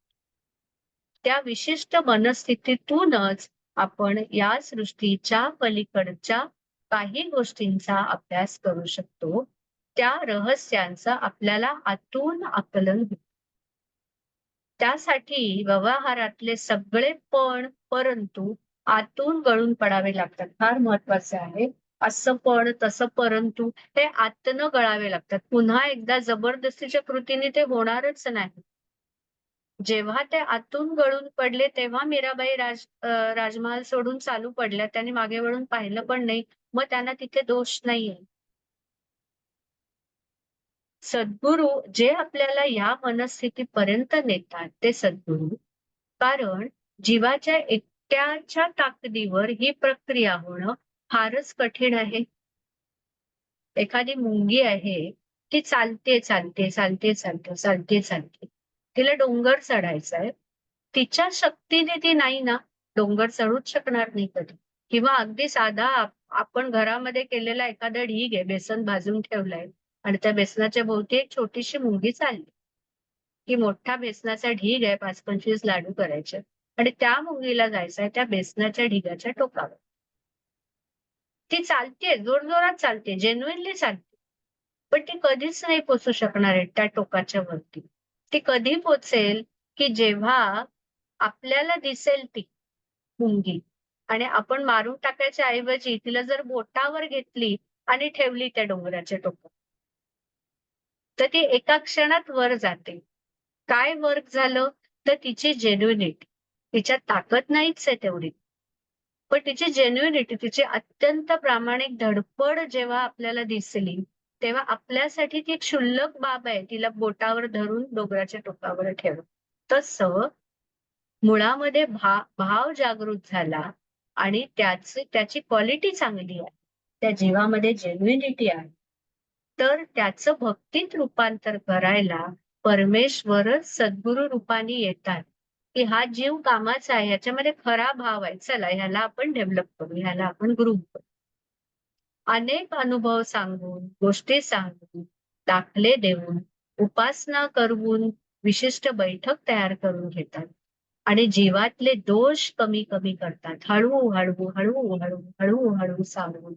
त्या विशिष्ट मनस्थितीतूनच आपण या सृष्टीच्या पलीकडच्या काही गोष्टींचा अभ्यास करू शकतो. त्या रहस्यांचं आपल्याला आतून आकलन होतं. त्यासाठी व्यवहारातले सगळे पण परंतु आतून गळून पडावे लागतात. फार महत्वाचे आहे. असं पण तसं परंतु हे आतनं गळावे लागतात. पुन्हा एकदा जबरदस्तीच्या कृतीने ते होणारच नाही. जेव्हा ते आतून गळून पडले तेव्हा मीराबाई राजमहाल सोडून चालू पडल्या. त्यांनी मागे वळून पाहिलं पण नाही. मग त्यांना तिथे दोष नाहीये. सद्गुरू जे आपल्याला या मनस्थितीपर्यंत नेतात ते सद्गुरू, कारण जीवाच्या एकट्याच्या ताकदीवर ही प्रक्रिया होणं फारच कठीण आहे. एखादी मुंगी आहे, ती चालते चालते चालते चालते चालते चालते, तिला डोंगर चढायचा आहे. तिच्या शक्तीने ती नाही ना डोंगर चढूच शकणार नाही कधी. किंवा अगदी साधा आपण घरामध्ये केलेला एखादा ढीग आहे, बेसन भाजून ठेवलंय आणि त्या बेसनाच्या भोवती एक छोटीशी मुंगी चालली, की मोठा बेसनाचा ढीग आहे, 5-25 लाडू करायचे आणि त्या मुंगीला जायचंय त्या बेसनाच्या ढिगाच्या टोकावर. ती चालते, जोरजोरात चालते, जेन्युइनली चालते, पण ती कधीच नाही पोचू शकणार आहे त्या टोकाच्या वरती. ती कधी पोचेल की जेव्हा आपल्याला दिसेल ती मुंगी आणि आपण मारून टाकायच्या ऐवजी तिला जर बोटावर घेतली आणि ठेवली त्या डोंगराच्या टोकावर, तर ती एका क्षणात वर जाते. काय वर्क झालं तर तिची जेन्युइनिटी, तिच्यात ताकद नाहीच आहे तेवढी, पण तिची जेन्युइनिटी, तिची अत्यंत प्रामाणिक धडपड जेव्हा आपल्याला दिसली तेव्हा आपल्यासाठी ती एक क्षुल्लक बाब आहे तिला बोटावर धरून डोंगराच्या टोकावर ठेवणं. तसं मुळामध्ये भाव जागृत झाला आणि त्याची क्वालिटी चांगली आहे, त्या जीवामध्ये जेन्युइनिटी आहे, तर त्याचं भक्तीत रूपांतर करायला परमेश्वरच सद्गुरु रूपाने येतात, की हा जीव कामाचा आहे, ह्याच्यामध्ये खरा भाव आहे, चला ह्याला आपण डेव्हलप करू, ह्याला आपण ग्रुप करू. अनेक अनुभव सांगून, गोष्टी सांगून, दाखले देऊन, उपासना करून विशिष्ट बैठक तयार करून घेतात आणि जीवातले दोष कमी कमी करतात. हळूहळू हळूहळू हळूहळू सांगून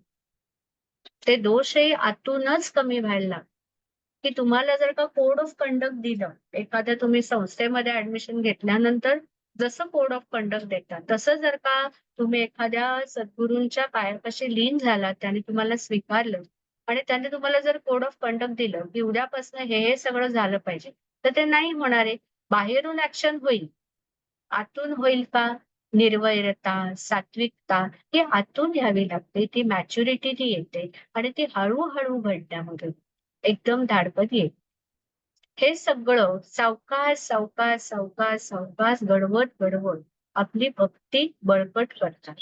ते दोषही आतूनच कमी व्हायला लागतात. की तुम्हाला जर का कोड ऑफ कंडक्ट दिलं, एखाद्या तुम्ही संस्थेमध्ये ऍडमिशन घेतल्यानंतर जसं कोड ऑफ कंडक्ट देतात तसं जर का तुम्ही एखाद्या सद्गुरूंच्या पायापाशी लीन झालात, त्याने तुम्हाला स्वीकारलं आणि त्याने तुम्हाला जर कोड ऑफ कंडक्ट दिलं की उद्यापासून हे सगळं झालं पाहिजे, तर ते नाही होणार आहे. बाहेरून ऍक्शन होईल, आतून होईल का? निर्वैरता, सात्विकता ही आतून यावी लागते, ती मॅच्युरिटी ती येते आणि ती हळूहळू घडण्यामध्ये एकदम धाडकन येते. हे सगळं सावकाश सावकाश सावकाश सावकाश घडवत घडवत आपली भक्ती बळकट करतात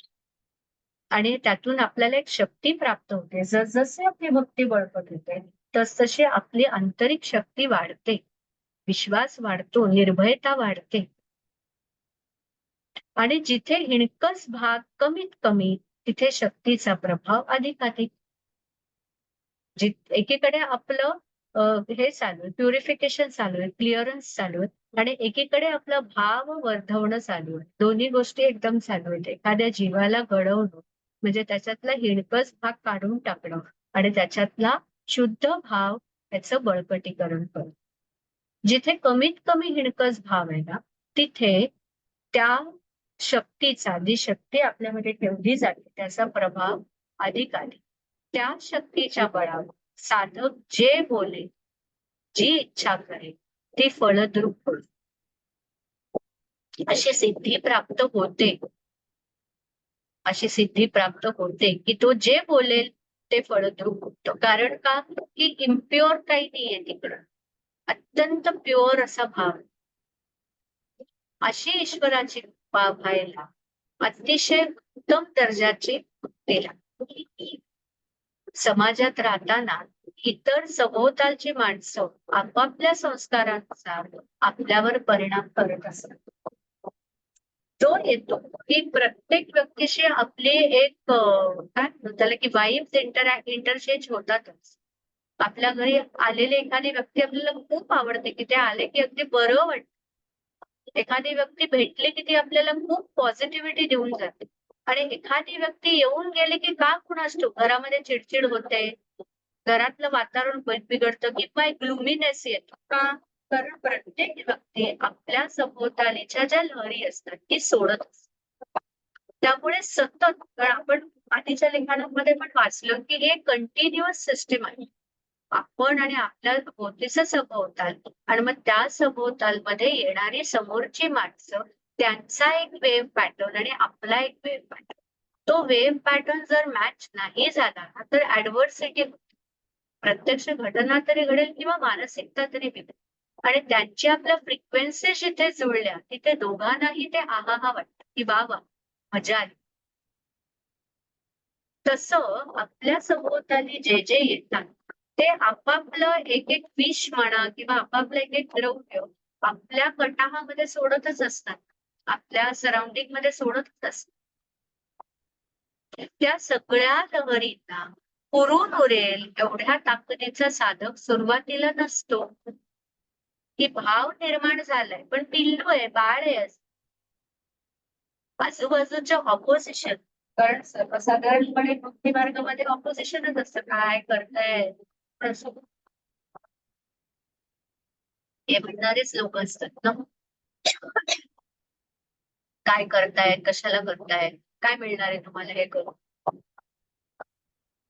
आणि त्यातून आपल्याला एक शक्ती प्राप्त होते. जसजशी आपली भक्ती बळकट होते तसतशी आपली आंतरिक शक्ती वाढते विश्वास वाढतो, निर्भयता वाढते. आणि जिथे हिणकस भाग कमीत कमी तिथे शक्तीचा प्रभाव अधिकाधिक. एकीकडे आपलं हे चालू आहे, प्युरिफिकेशन चालू आहे, क्लिअरन्स चालू आहे आणि एकीकडे आपला भाव वर्धवणं चालू आहे. दोन्ही गोष्टी एकदम चालू आहेत. एखाद्या जीवाला घडवणं म्हणजे त्याच्यातला हिणकस भाग काढून टाकणं आणि त्याच्यातला शुद्ध भाव त्याचं बळकटीकरण करणं. जिथे कमीत कमी हिणकस भाव आहे ना, तिथे त्या शक्तीचा, जी शक्ती आपल्यामध्ये ठेवली जाते त्याचा प्रभाव अधिक आहे. त्या शक्तीच्या बळावर साधक जे बोले, जी इच्छा करे, ती फलद्रूप होईल. अशी सिद्धी प्राप्त होते. अशी सिद्धी प्राप्त होते की तो जे बोलेल ते फलद्रूप होतं. कारण का की इम्प्युअर काही नाहीये तिकडं, अत्यंत प्युअर असा भाव. अशी ईश्वराची कृपा व्हायला अतिशय उत्तम दर्जाची भक्ती लागते. समाजात राहताना इतर सभोवतालची माणसं आपापल्या संस्कारानुसार आपल्यावर परिणाम करत असतात. तो येतो की प्रत्येक व्यक्तीशी आपली एक काय म्हणतात की वाईब्स इंटरचेंज होतातच. आपल्या घरी आलेली एखादी व्यक्ती आपल्याला खूप आवडते की ते आले की अगदी बरं वाटतं. एखादी व्यक्ती भेटली की ती आपल्याला खूप पॉझिटिव्हिटी देऊन जाते आणि एखादी व्यक्ती येऊन गेली की का कुणास ठाऊक घरामध्ये चिडचिड होते, घरातलं वातावरण बिघडतं किंवा एक ग्लुमीनेस येतो. का? कारण प्रत्येक व्यक्ती आपल्या सभोवतालीच्या ज्या लहरी असतात ती सोडत असते. त्यामुळे सतत आपण आधीच्या लेखनामध्ये पण वाचलं की हे कंटिन्युअस सिस्टीम आहे. आपण आणि आपल्या भोवतीचा सभोवताल आणि मग त्या सभोवतालमध्ये येणारी समोरची माणसं, त्यांचा एक वेव्ह पॅटर्न आणि आपला एक वेव्ह पॅटर्न. तो वेव्ह पॅटर्न जर मॅच नाही झाला ना, तर ऍडव्हर्सिटी प्रत्यक्ष घटना तरी घडेल किंवा मानसिकता तरी बिघडेल. आणि त्यांची आपल्या फ्रिक्वेन्सी जिथे जुळल्या तिथे दोघांनाही ते आहाहा वाटतं की वा वा मजा आली. तसं आपल्या सभोवताली जे जे येतात ते आपापलं एक एक विष म्हणा किंवा आपापलं एक एक द्रव्य आपल्या कटाहामध्ये सोडतच असतात. आपल्या सराउंडिंग मध्ये सोडतच असतात. त्या सगळ्या लहरींना पुरून उरेल एवढ्या ताकदीचा साधक सुरुवातीला नसतो. की भाव निर्माण झालाय पण पिल्लू आहे, बाळ आहे, आजूबाजूच्या ऑपोजिशन. कारण सर्वसाधारणपणे भक्ती मार्गामध्ये ऑपोजिशनच असतं. काय करताय हे म्हणणारेच लोक असतात ना. काय करताय, कशाला करताय, काय मिळणार आहे तुम्हाला हे करून.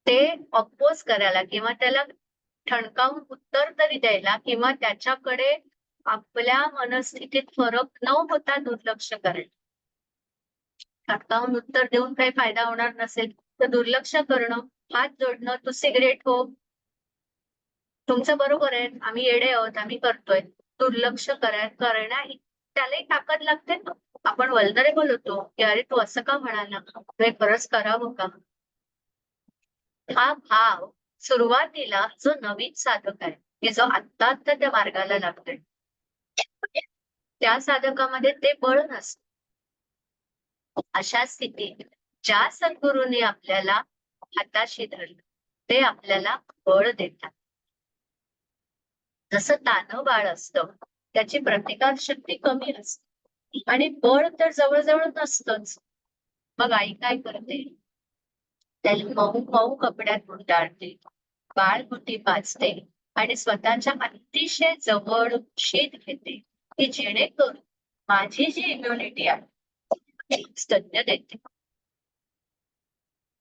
ते अपोज करायला किंवा त्याला ठणकावून उत्तर तरी द्यायला किंवा त्याच्याकडे आपल्या मनस्थितीत फरक न होता दुर्लक्ष करायला. ठणकावून उत्तर देऊन काही फायदा होणार नसेल तर दुर्लक्ष करणं, हात जोडणं, तू सिगरेट हो, तुमचं बरोबर आहे, आम्ही येडे आहोत, आम्ही करतोय, दुर्लक्ष करण्या त्यालाही ताकद लागते ना. आपण वल्नरेबल होतो की अरे तू असं का म्हणाला, हे खरंच करावं का. हा भाव सुरुवातीला जो नवीन साधक आहे की जो आत्ता आत्ता त्या मार्गाला लागतोय त्या साधकामध्ये ते बळ नसतं. अशा स्थितीत ज्या सद्गुरूंनी आपल्याला हाताशी धरलं ते आपल्याला बळ देतात. जसं तानं बाळ असतं त्याची प्रतिकार शक्ती कमी असते आणि बळ तर जवळजवळ नसतंच. मग आई काय करते, त्याला मऊ मऊ कपड्यात गुंडाळते, बाळ गुटी पाजते आणि स्वतःच्या अतिशय जवळ शीत घेते की जेणेकरून माझी जी इम्युनिटी आहे स्तन्य देते.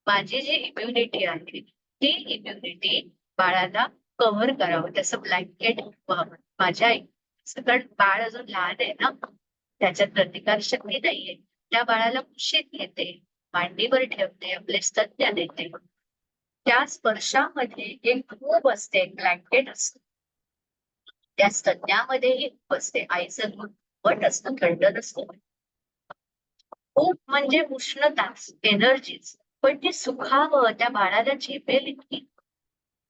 माझी जी इम्युनिटी आहे ती इम्युनिटी बाळाला कव्हर करावं, त्याचं ब्लँकेट व्हावं माझ्या कारण बाळ अजून लहान आहे ना, त्याच्यात प्रतिकार शक्ती नाहीये. त्या बाळाला कुशीत घेते, मांडीवर ठेवते, आपले स्तन्य देते. त्या स्पर्शामध्ये एक खूप असते, एक ब्लँकेट असतं. त्या स्तन्यामध्येही खूप असते. आईचं दूध वट असतं, थंड नसतं. खूप म्हणजे उष्णता, एनर्जीच, पण ती सुखावं त्या बाळाला झेपेल इतकी.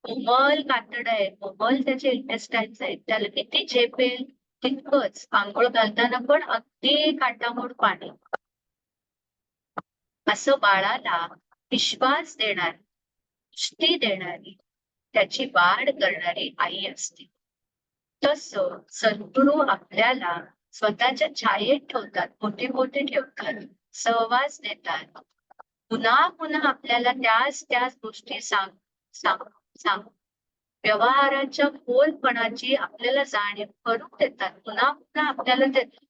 कोमल कातड आहे, कोमल त्याचे इंटेस्टाईन्स आहेत, त्याला किती झेपेल तितकंच. आंघोळ घालताना पण अगदी काटामोड पाणी. असं बाळाला विश्वास देणारी, पुष्टी देणारी, त्याची वाढ करणारी आई असते. तसं सद्गुरू आपल्याला स्वतःच्या छायेत ठेवतात, मोठे मोठे ठेवतात, सहवास देतात, पुन्हा पुन्हा आपल्याला त्याच गोष्टी सांग सांग सांग व्यवहाराच्या खोलपणाची आपल्याला जाणीव करून देतात. पुन्हा पुन्हा आपल्याला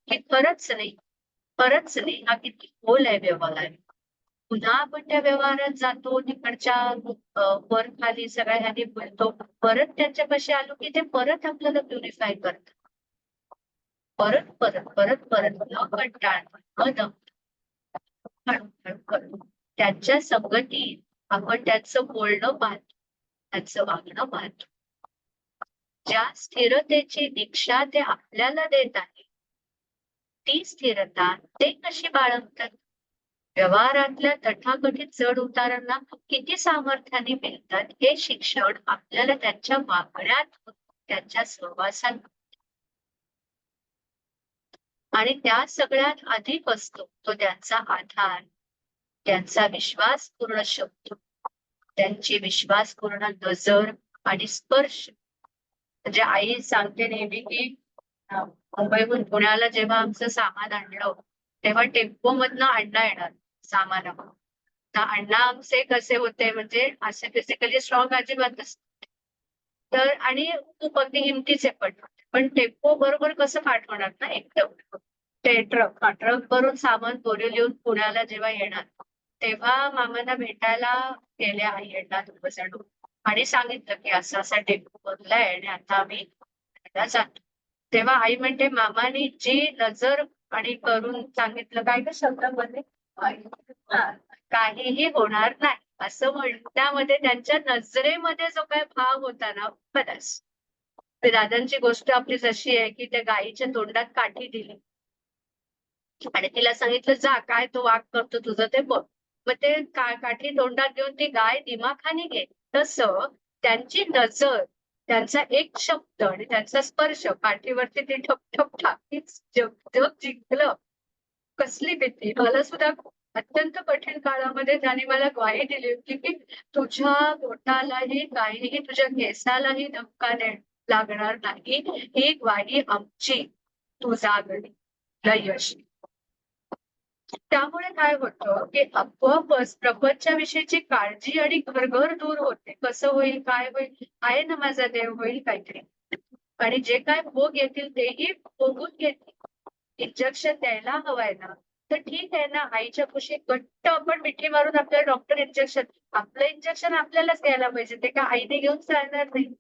हे खरंच नाही हा किती खोल आहे व्यवहार. पुन्हा आपण त्या व्यवहारात जातो, तिकडच्या वर खाली सगळ्या ह्यानी बोलतो, परत त्यांच्यापाशी आलो की ते परत आपल्याला प्युरिफाय करतात. परत परत परत परत न कंटाळता त्यांच्या संगतीत आपण त्यांचं बोलणं पाहतो, त्यांचं वागणं पाहतो. ज्या स्थिरतेची दीक्षा ते आपल्याला देत आहे, ती स्थिरता ते कशी बाळगतात? व्यवहारातल्या तथाकथित चढ उतारांना किती सामर्थ्याने मिळतात हे शिक्षण आपल्याला त्यांच्या वागण्यात, त्यांच्या सहवासात. आणि त्या सगळ्यात अधिक असतो तो त्यांचा आधार, त्यांचा विश्वासपूर्ण शब्द, त्यांची विश्वासपूर्ण नजर आणि स्पर्श. म्हणजे आई सांगते नेहमी की मुंबईहून पुण्याला जेव्हा आमचं सामान आणलं तेव्हा टेम्पो मधनं अण्णा येणार सामान. तर अण्णा आमचे कसे होते म्हणजे असे फिजिकली स्ट्रॉंग अजिबात नसते, तर आणि खूप अगदी हिमतीचे पण टेम्पो बरोबर कसं पाठवणार ना एकदम. ते ट्रक भरून सामान बोरी लिहून पुण्याला जेव्हा येणार तेव्हा मामांना भेटायला गेले आई अण्णा दोघं आणि सांगितलं की असं असा टेम्पो बदलाय आणि आता आम्ही जातो. तेव्हा आई म्हणते मामाने जी नजर आणि करून सांगितलं काय का शब्दामध्ये काहीही होणार नाही असं म्हणण्यामध्ये त्यांच्या नजरेमध्ये जो काय भाव होता ना खरंच. ते दादांची गोष्ट आपली जशी आहे की त्या गायीच्या तोंडात काठी दिली आणि तिला सांगितलं जा काय तो वाघ करतो तुझं ते बघ. मग ते काठी तोंडात घेऊन ती गाय दिमाखाने घे. तसं त्यांची नजर, त्यांचा एक शब्द आणि त्यांचा स्पर्श पाठीवरती ते ठप ठप ठाकीच जग जिंकलं. कसली भीती. मला सुद्धा अत्यंत कठीण काळामध्ये त्याने मला ग्वाही दिली होती की तुझ्या बोटालाही काहीही तुझ्या केसालाही धक्का लागणार नाही, ही ग्वाही आमची, तू जागली यश. त्यामुळे काय होतं की आपोआपच प्रपंचाविषयीची काळजी आणि घरघर दूर होते. कसं होईल, काय होईल, आहे ना माझा देव, होईल काहीतरी. आणि जे काय भोग येतील तेही भोगून घेतील. इंजेक्शन द्यायला हवाय ना तर ठीक आहे ना, आईच्या कुशीत घट्ट आपण मिठी मारून आपल्याला डॉक्टर इंजेक्शन, आपलं इंजेक्शन आपल्यालाच द्यायला पाहिजे, ते का आईने घेऊन चालणार नाही.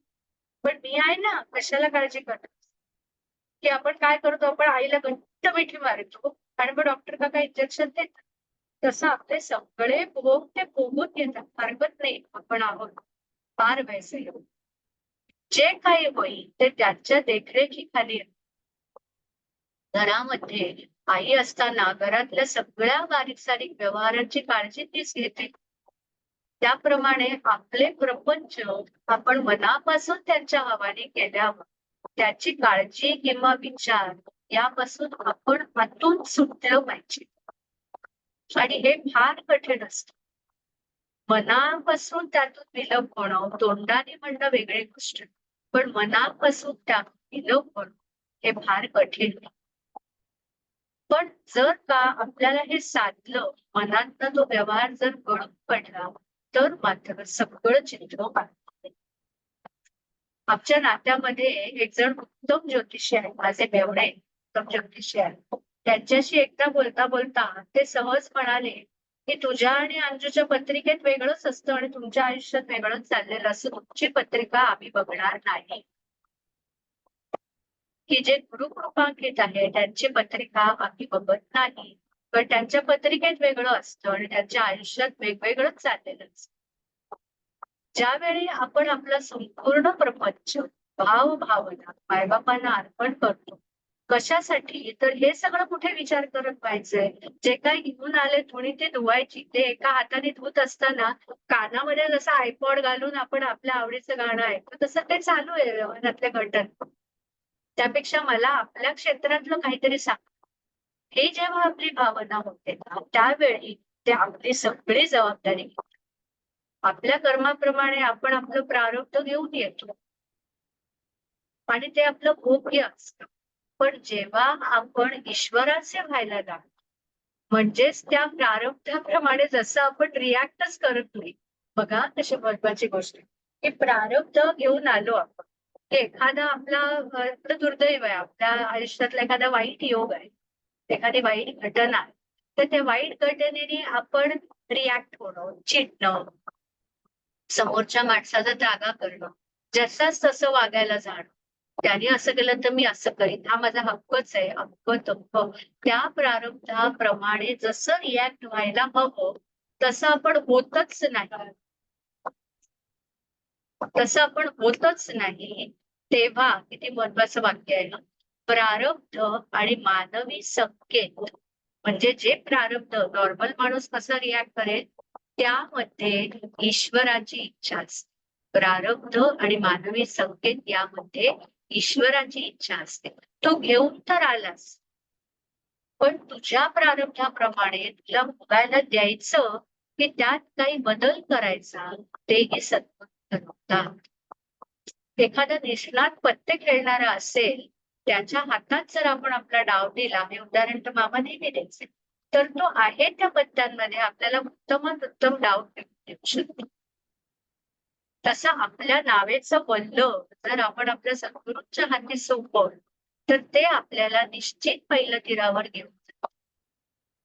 पण मी आहे ना, कशाला काळजी करतो की आपण काय करतो, आपण आईला घट्ट मिठी मारतो आणि मग डॉक्टर काका इंजेक्शन देतात. तसं आपले सगळे भोग ते भोगून घेतात, हरकत नाही, आपण आहोत फार वैसे. जे काही होईल ते त्यांच्या देखरेखीखाली. घरामध्ये आई असताना घरातल्या सगळ्या बारीक सारीक व्यवहारांची काळजी तीच घेते. त्याप्रमाणे आपले प्रपंच आपण मनापासून त्यांच्या हवाली केल्यावर त्याची काळजी किंवा विचार यापासून आपण आतून सुटलं पाहिजे. आणि हे फार कठीण असतं. मनापासून त्यातून विलग होणं, तोंडाने म्हणणं वेगळी गोष्ट, पण मनापासून त्यातून विलग होणं हे फार कठीण. पण जर का आपल्याला हे साधलं, मनातला तो व्यवहार जर गळून पडला तर मात्र सगळं चित्र पाहतो. आमच्या नात्यामध्ये एक जण उत्तम ज्योतिषी आहे, माझे मेवणे उत्तम ज्योतिषी आहे. त्यांच्याशी एकदा बोलता बोलता ते सहज म्हणाले की तुझ्या आणि अंजूच्या पत्रिकेत वेगळंच असतं आणि तुमच्या आयुष्यात वेगळंच चाललेलं असं, तुमची पत्रिका आम्ही बघणार नाही. की जे गुरुकृपांकित आहे त्यांची पत्रिका आम्ही बघत नाही, पण त्यांच्या पत्रिकेत वेगळं असतं आणि त्यांच्या आयुष्यात वेगवेगळंच चाललेलं असतं. ज्यावेळी आपण आपला संपूर्ण प्रपंच, भाव भावना मायबापांना अर्पण करतो कशासाठी? तर हे सगळं कुठे विचार करत पाहिजेय. जे काही घेऊन आले धुणी ते धुवायची. ते एका हाताने धुत असताना कानामध्ये जसं आयपॉड घालून आपण आपल्या आवडीचं गाणं ऐकतो, तसं ते चालू आहे व्यवहारातल्या घटना. त्यापेक्षा मला आपल्या क्षेत्रातलं काहीतरी सांग. ही जेव्हा आपली भावना होते ना, त्यावेळी ते आपली सगळी जबाबदारी घेतात. आपल्या कर्माप्रमाणे आपण आपलं प्रारब्ध घेऊन येतो आणि ते आपलं भोग्य असतं. पण जेव्हा आपण ईश्वराचे व्हायला लागतो, म्हणजेच त्या प्रारब्धाप्रमाणे जसं आपण रिॲक्टच करत नाही. बघा कशी महत्वाची गोष्ट आहे, की प्रारब्ध घेऊन आलो आपण. की एखादा आपलं दुर्दैव आहे, आपल्या आयुष्यातला एखादा वाईट योग आहे, एखादी वाईट घटना आहे. तर त्या वाईट घटनेने आपण रिॲक्ट होणं, चिडणं, समोरच्या माणसाचा त्रागा करणं, जसाच तसं वागायला जाणं. त्याने असं केलं तर मी असं करीन. हा माझा हक्कच आहे, अक्क-तक्क. त्या प्रारब्धाप्रमाणे जसं रिॲक्ट व्हायला हवं, तसं आपण होतच नाही. तसं आपण होतच नाही. तेव्हा किती महत्वाचं वाक्य आहे ना, प्रारब्ध आणि मानवी संकेत म्हणजे जे प्रारब्ध नॉर्मल माणूस कसा रिॲक्ट करेल, त्यामध्ये ईश्वराची इच्छा असते. प्रारब्ध आणि मानवी संकेत यामध्ये ईश्वराची इच्छा असते. तू घेऊन तर आलास, पण तुझ्या प्रारब्धाप्रमाणे तुला भोगायला द्यायचं, की त्यात काही बदल करायचा, तेही सद्बुद्ध नव्हता. एखादा निष्णात पत्ते खेळणारा असेल, त्याच्या हातात जर आपण आपला डाव दिला, हे उदाहरण तर मामा नेहमी द्यायचे. तर तो आहे त्या पत्त्यांमध्ये आपल्याला उत्तमात उत्तम डाव देऊ शकतो. तसं आपल्या नावेचं बल्ल जर आपण आपल्या सद्गुरूंच्या हाती सोपवलं, तर ते आपल्याला निश्चित पहिल्या तीरावर घेऊन जातात.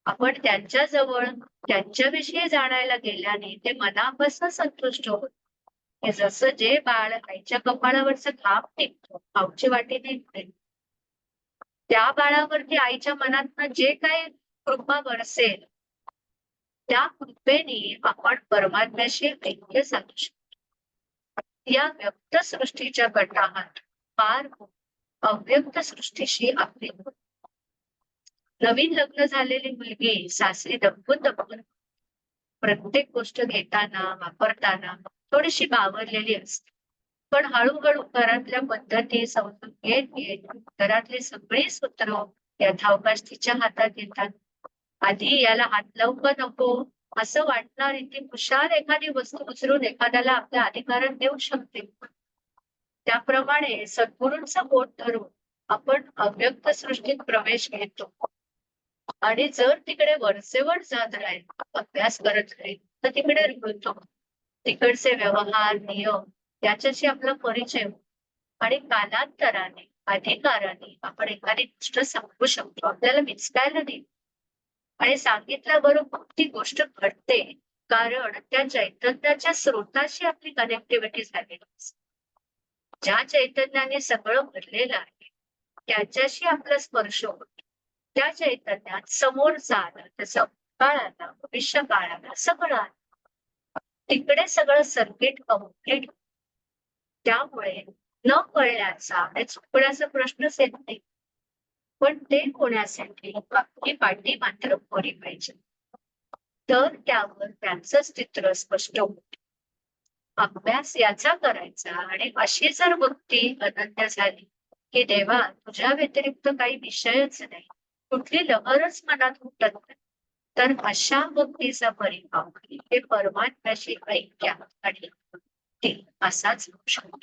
आपण त्यांच्याजवळ त्यांच्याविषयी जाणायला गेल्याने ते मनापासून संतुष्ट होतात. की जसं जे बाळ आईच्या कपाळावरचं घाम टिपतं, खाऊची वाटी निघते. त्या बाळावरती आईच्या मनातनं जे काही कृपा बरसेल, त्या कृपेने आपण परमात्म्याशी ऐक्य साधू शकतो. या व्यक्त सृष्टीच्या गटात पार होऊन अव्यक्त सृष्टीशी आपली नवीन लग्न झालेली मुलगी सासरी दबून प्रत्येक गोष्ट घेताना, वापरताना थोडीशी बावरलेली असते. पण हळू-हळू घरातल्या पद्धती समजून घेत घरातली सगळी सूत्र यथावकाश तिच्या हातात येतात. आधी याला हात लावू का नको असं वाटणारी ती हुशार एखादी वस्तू उचलून एखाद्याला आपल्या अधिकारात देऊ शकते. त्याप्रमाणे सद्गुरूंचं बोट धरून आपण अव्यक्त सृष्टीत प्रवेश घेतो. आणि जर तिकडे वरचेवर जात राहील, अभ्यास करत राहील, तर तिकडे रमतो. तिकडचे व्यवहार, नियम याच्याशी आपला परिचय होतो. आणि कालांतराने, अधिकाराने आपण एखादी गोष्ट सांगू शकतो. आपल्याला विचकायला नाही. आणि सांगितल्याबरोबर ती गोष्ट घडते. कारण त्या चैतन्याच्या स्रोताशी आपली कनेक्टिव्हिटी झालेली असते. ज्या चैतन्याने सगळं भरलेलं आहे, त्याच्याशी आपला स्पर्श होतो. त्या चैतन्यात समोरचा आला, त्याचा भूतकाळ आला, भविष्यकाळ आला, सगळं आलं. तिकडे सगळं सर्किट कंप्लीट. त्यामुळे न कळल्याचा आणि चुकण्याचा प्रश्नच येत नाही. पण ते होण्यासाठी आपली पाठी मात्र कोरी पाहिजे. तर त्यावर त्यांचंच चित्र स्पष्ट होतं. अभ्यास याचा करायचा आणि अशी जर वृत्ती अनन्य झाली, की देवा तुझ्या व्यतिरिक्त काही विषयच नाही, कुठली लहरच मनात उठत नाही. तर अशा भक्तीचा परिणाम हे परमात्म्याशी ऐक्य आणि भक्ती असाच होऊ शकतो.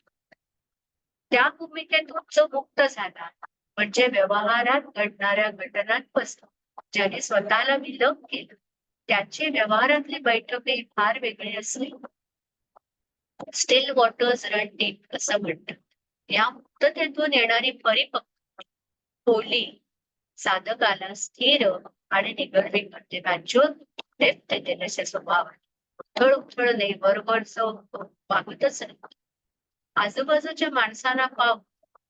त्या भूमिकेतून जो मुक्त झाला, म्हणजे व्यवहारात घडणाऱ्या घटनांपासून ज्याने स्वतःला विलग केलं, त्याची व्यवहारातली बैठकही फार वेगळी असली. स्टील वॉटर्स रन डीप असं म्हणतात. या मुक्ततेतून येणारी परिपक्वता खोली साधकाला स्थिर आणि निगडीत करते. मॅच्युअर डेप्थ येते त्याच्या स्वभावात. उथळ नाही, वरवरचं वागतच नाही. आजूबाजूच्या माणसांना पाहून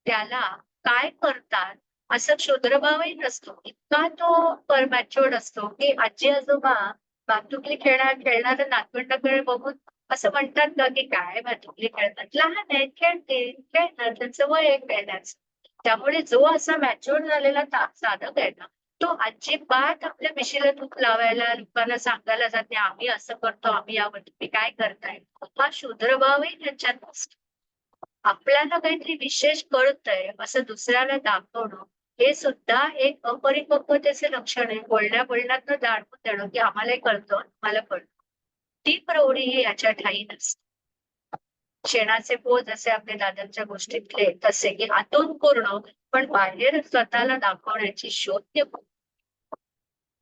त्याला काय करतात असं क्षुद्रभावही नसतो. इतका तो मॅच्युअर्ड असतो, की आजी-आजोबा भातुकली खेळणाऱ्या नातवंडाकडे बघून असं म्हणतात ना, की काय भातुकली खेळतात. लहान आहेत, खेळतील, खेळणार, त्यांचं वय आहे खेळण्याचं. त्यामुळे जो असा मॅच्युअर झालेला साधक आहे ना, तो अजिबात आपल्या मिशीला तूप लावायला, लोकांना सांगायला जात नाही, आम्ही असं करतो, आम्ही यावर तुम्ही काय करताय? हा शूद्रभावही त्यांच्यात नसतो. आपल्याला काहीतरी विशेष कळतंय असं दुसऱ्याला दाखवणं, हे सुद्धा एक अपरिपक्वतेचे लक्षण आहे. बोलण्यातनं दाखवून देणं, की आम्हालाही कळतं, मला कळतं. ती प्रौढी ही याच्या ठायी नसते. शेणाचे पोळ जसे आपल्या दादांच्या गोष्टीतले तसे, की आतून पूर्ण पण बाहेर स्वतःला दाखवण्याची शोध्य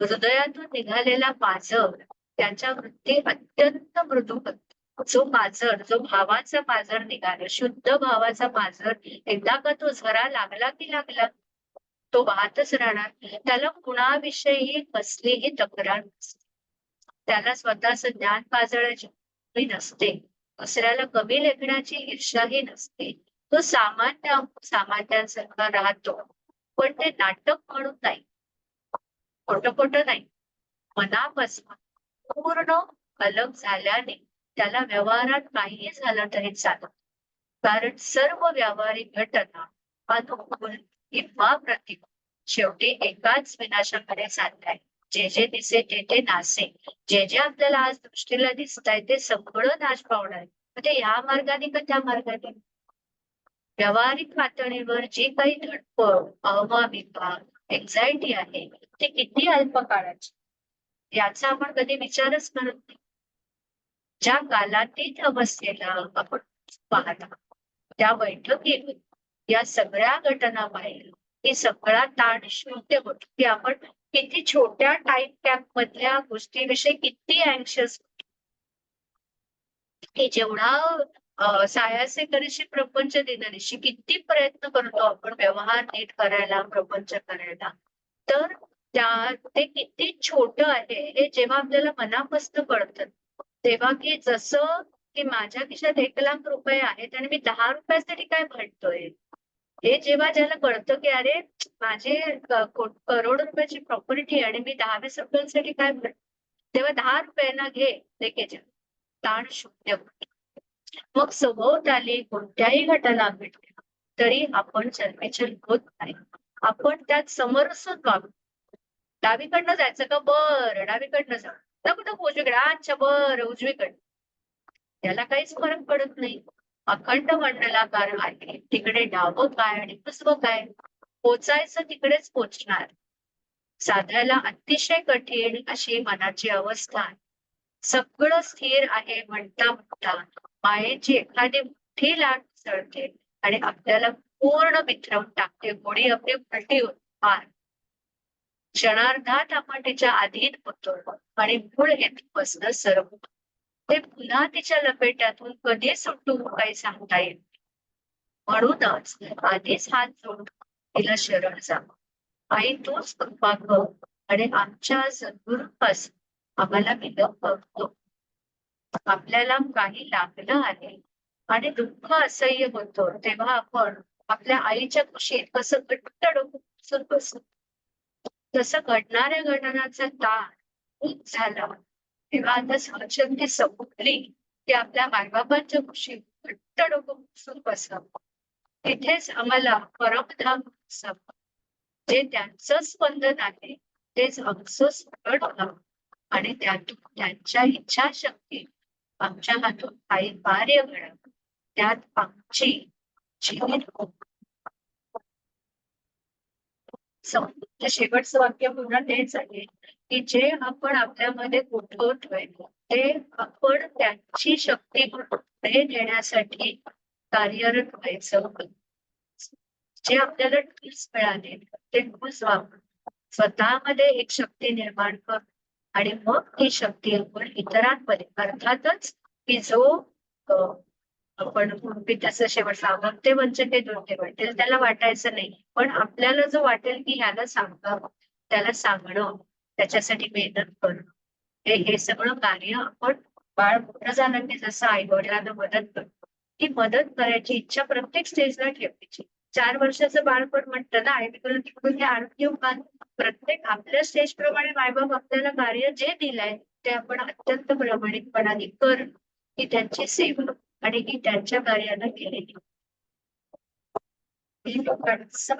हृदयातून निघालेला पाझर त्याच्या वृत्ती अत्यंत मृदू करतो. जो पाझर, जो भावाचा पाझर निघाला, शुद्ध भावाचा पाझर, एकदा का तो झरा लागला की लागला, तो वाहतच राहणार. त्याला कुणाविषयी कसलीही तक्रार नसते. त्याला स्वतःच ज्ञान पाजळायची नसते. दुसऱ्याला कमी लेखण्याची ईर्ष्याही नसते. तो सामान्यांसारखा राहतो. पण ते नाटक म्हणून नाही, खोटं नाही, मनापासून पूर्ण अलग झाल्याने त्याला व्यवहारात काहीही झालं तरी चालत. कारण सर्व व्यावहारिक घटना अनुकूल किंवा प्रतिकूल शेवटी एकाच विनाशाकडे चाललाय. जे जे दिसे ते ते नासे. जे जे आपल्याला आज दृष्टीला दिसतंय ते सगळं नाश पावणार आहे. म्हणजे या मार्गाने का त्या मार्गाने. व्यावहारिक पातळीवर जी काही धडपड, अहवाविभाग, एन्झायटी आहे ती किती अल्प काळाची याचा आपण कधी विचारच करत नाही. ज्या कालातीत अवस्थेला आपण पाहता त्या बैठकीत या सगळ्या घटना पाहिल्या की सगळा ताण शून्य होतो, की आपण किती छोट्या टाइम कॅप मधल्या गोष्टीविषयी किती अँक्शियस, की जेवढा सायासे करीशी प्रपंच दिनदिशी किती प्रयत्न करतो आपण व्यवहार नीट करायला, प्रपंच करायला, तर ते किती छोट आहे हे जेव्हा आपल्याला मनापासून कळतं, तेव्हा की जसं की माझ्या खिशात 1,00,000 रुपये आहेत आणि मी 10 रुपयासाठी काय भांडतोय, हे जेव्हा ज्याला कळतं की अरे माझे करोड रुपयाची प्रॉपर्टी आणि मी 10-20 रुपयांसाठी काय भांडतो, तेव्हा 10 रुपयांना घे लेके ताण शून्य होतो. मग सभोवताली कोणत्याही घटना घडल्या तरी आपण चलबिचल होत नाही. आपण त्यात समरसून वागतो. डावीकडनं जायचं का? बरं डावीकडनं जा. नको नको उजवीकडे. अच्छा बरं उजवीकडे. त्याला काहीच फरक पडत नाही. अखंड मंडलाकार आहे. तिकडे डावं काय आणि उजवं काय? पोचायचं तिकडेच पोचणार. साधायला अतिशय कठीण अशी मनाची अवस्था आहे. सगळं स्थिर आहे म्हणता म्हणता मायेची एखादी मोठी लाट चढते आणि आपल्याला पूर्ण बिथरवून टाकते. गोडी आपली उलटी होते पार. क्षणार्धात आपण तिच्या अधीन होतो आणि मूळ हेतूपासून सरकतो. ते पुन्हा तिच्या लपेट्यातून कधी सुटू काही सांगता येईल. म्हणूनच आधीच हात जोडून तिला शरण जा. आई तूच कृपा कर आणि आमच्या सद्गुरूंपासून आम्हाला विलंब करतो. आपल्याला काही लागलं आहे आणि दुःख असह्य होतं तेव्हा आपण आपल्या आईच्या कुशीत कसं घट्ट डोकं पुसून बसतो. तसं घडणाऱ्या घटनांचा ताण खूप झाला तेव्हा आता सहनशक्ती संपली की आपल्या मायबापांच्या कुशीत घट्ट डोकं पुसून बसावं. तिथेच आम्हाला परमधाम असावं. जे त्यांचं स्पंदन आहे तेच आमचं स्फुरण व्हावं आणि त्यातून त्यांच्या इच्छाशक्ती आमच्या हातून काही कार्य घडावं. त्यात आमची जीवित शेवटचं वाक्य पुन्हा तेच आहे की जे आपण आपल्यामध्ये गोठवतोय ते आपण त्यांची शक्ती पुढे नेण्यासाठी कार्यरत व्हायचं. जे आपल्याला टूल्स मिळाले ते टूल्स वापरून स्वतःमध्ये एक शक्ती निर्माण कर आणि मग ही शक्ती आपण इतरांमध्ये अर्थातच की जो आपण पूर्वी त्याचं शेवट सावध ते वंचके दुर्गे वाटेल त्याला वाटायचं नाही. पण आपल्याला जो वाटेल की ह्याला सांगावं, त्याला सांगणं, त्याच्यासाठी मेहनत करणं, हे सगळं कार्य आपण बाळ मोठं झालं की जसं आई वडिलांना मदत करतो, ती मदत करायची इच्छा प्रत्येक स्टेजला ठेवायची. 4 वर्षाचं बाळ पण म्हणतं ना, आई मी तुला तिकडून हे आणून देऊ का? प्रत्येक आपल्या स्टेज प्रमाणे मायबाप आपल्याला कार्य जे दिलंय ते आपण अत्यंत प्रामाणिकपणाने कर, ही त्यांची सेवा आणि ही त्यांच्या कार्याला केलेली. ती लोकांचा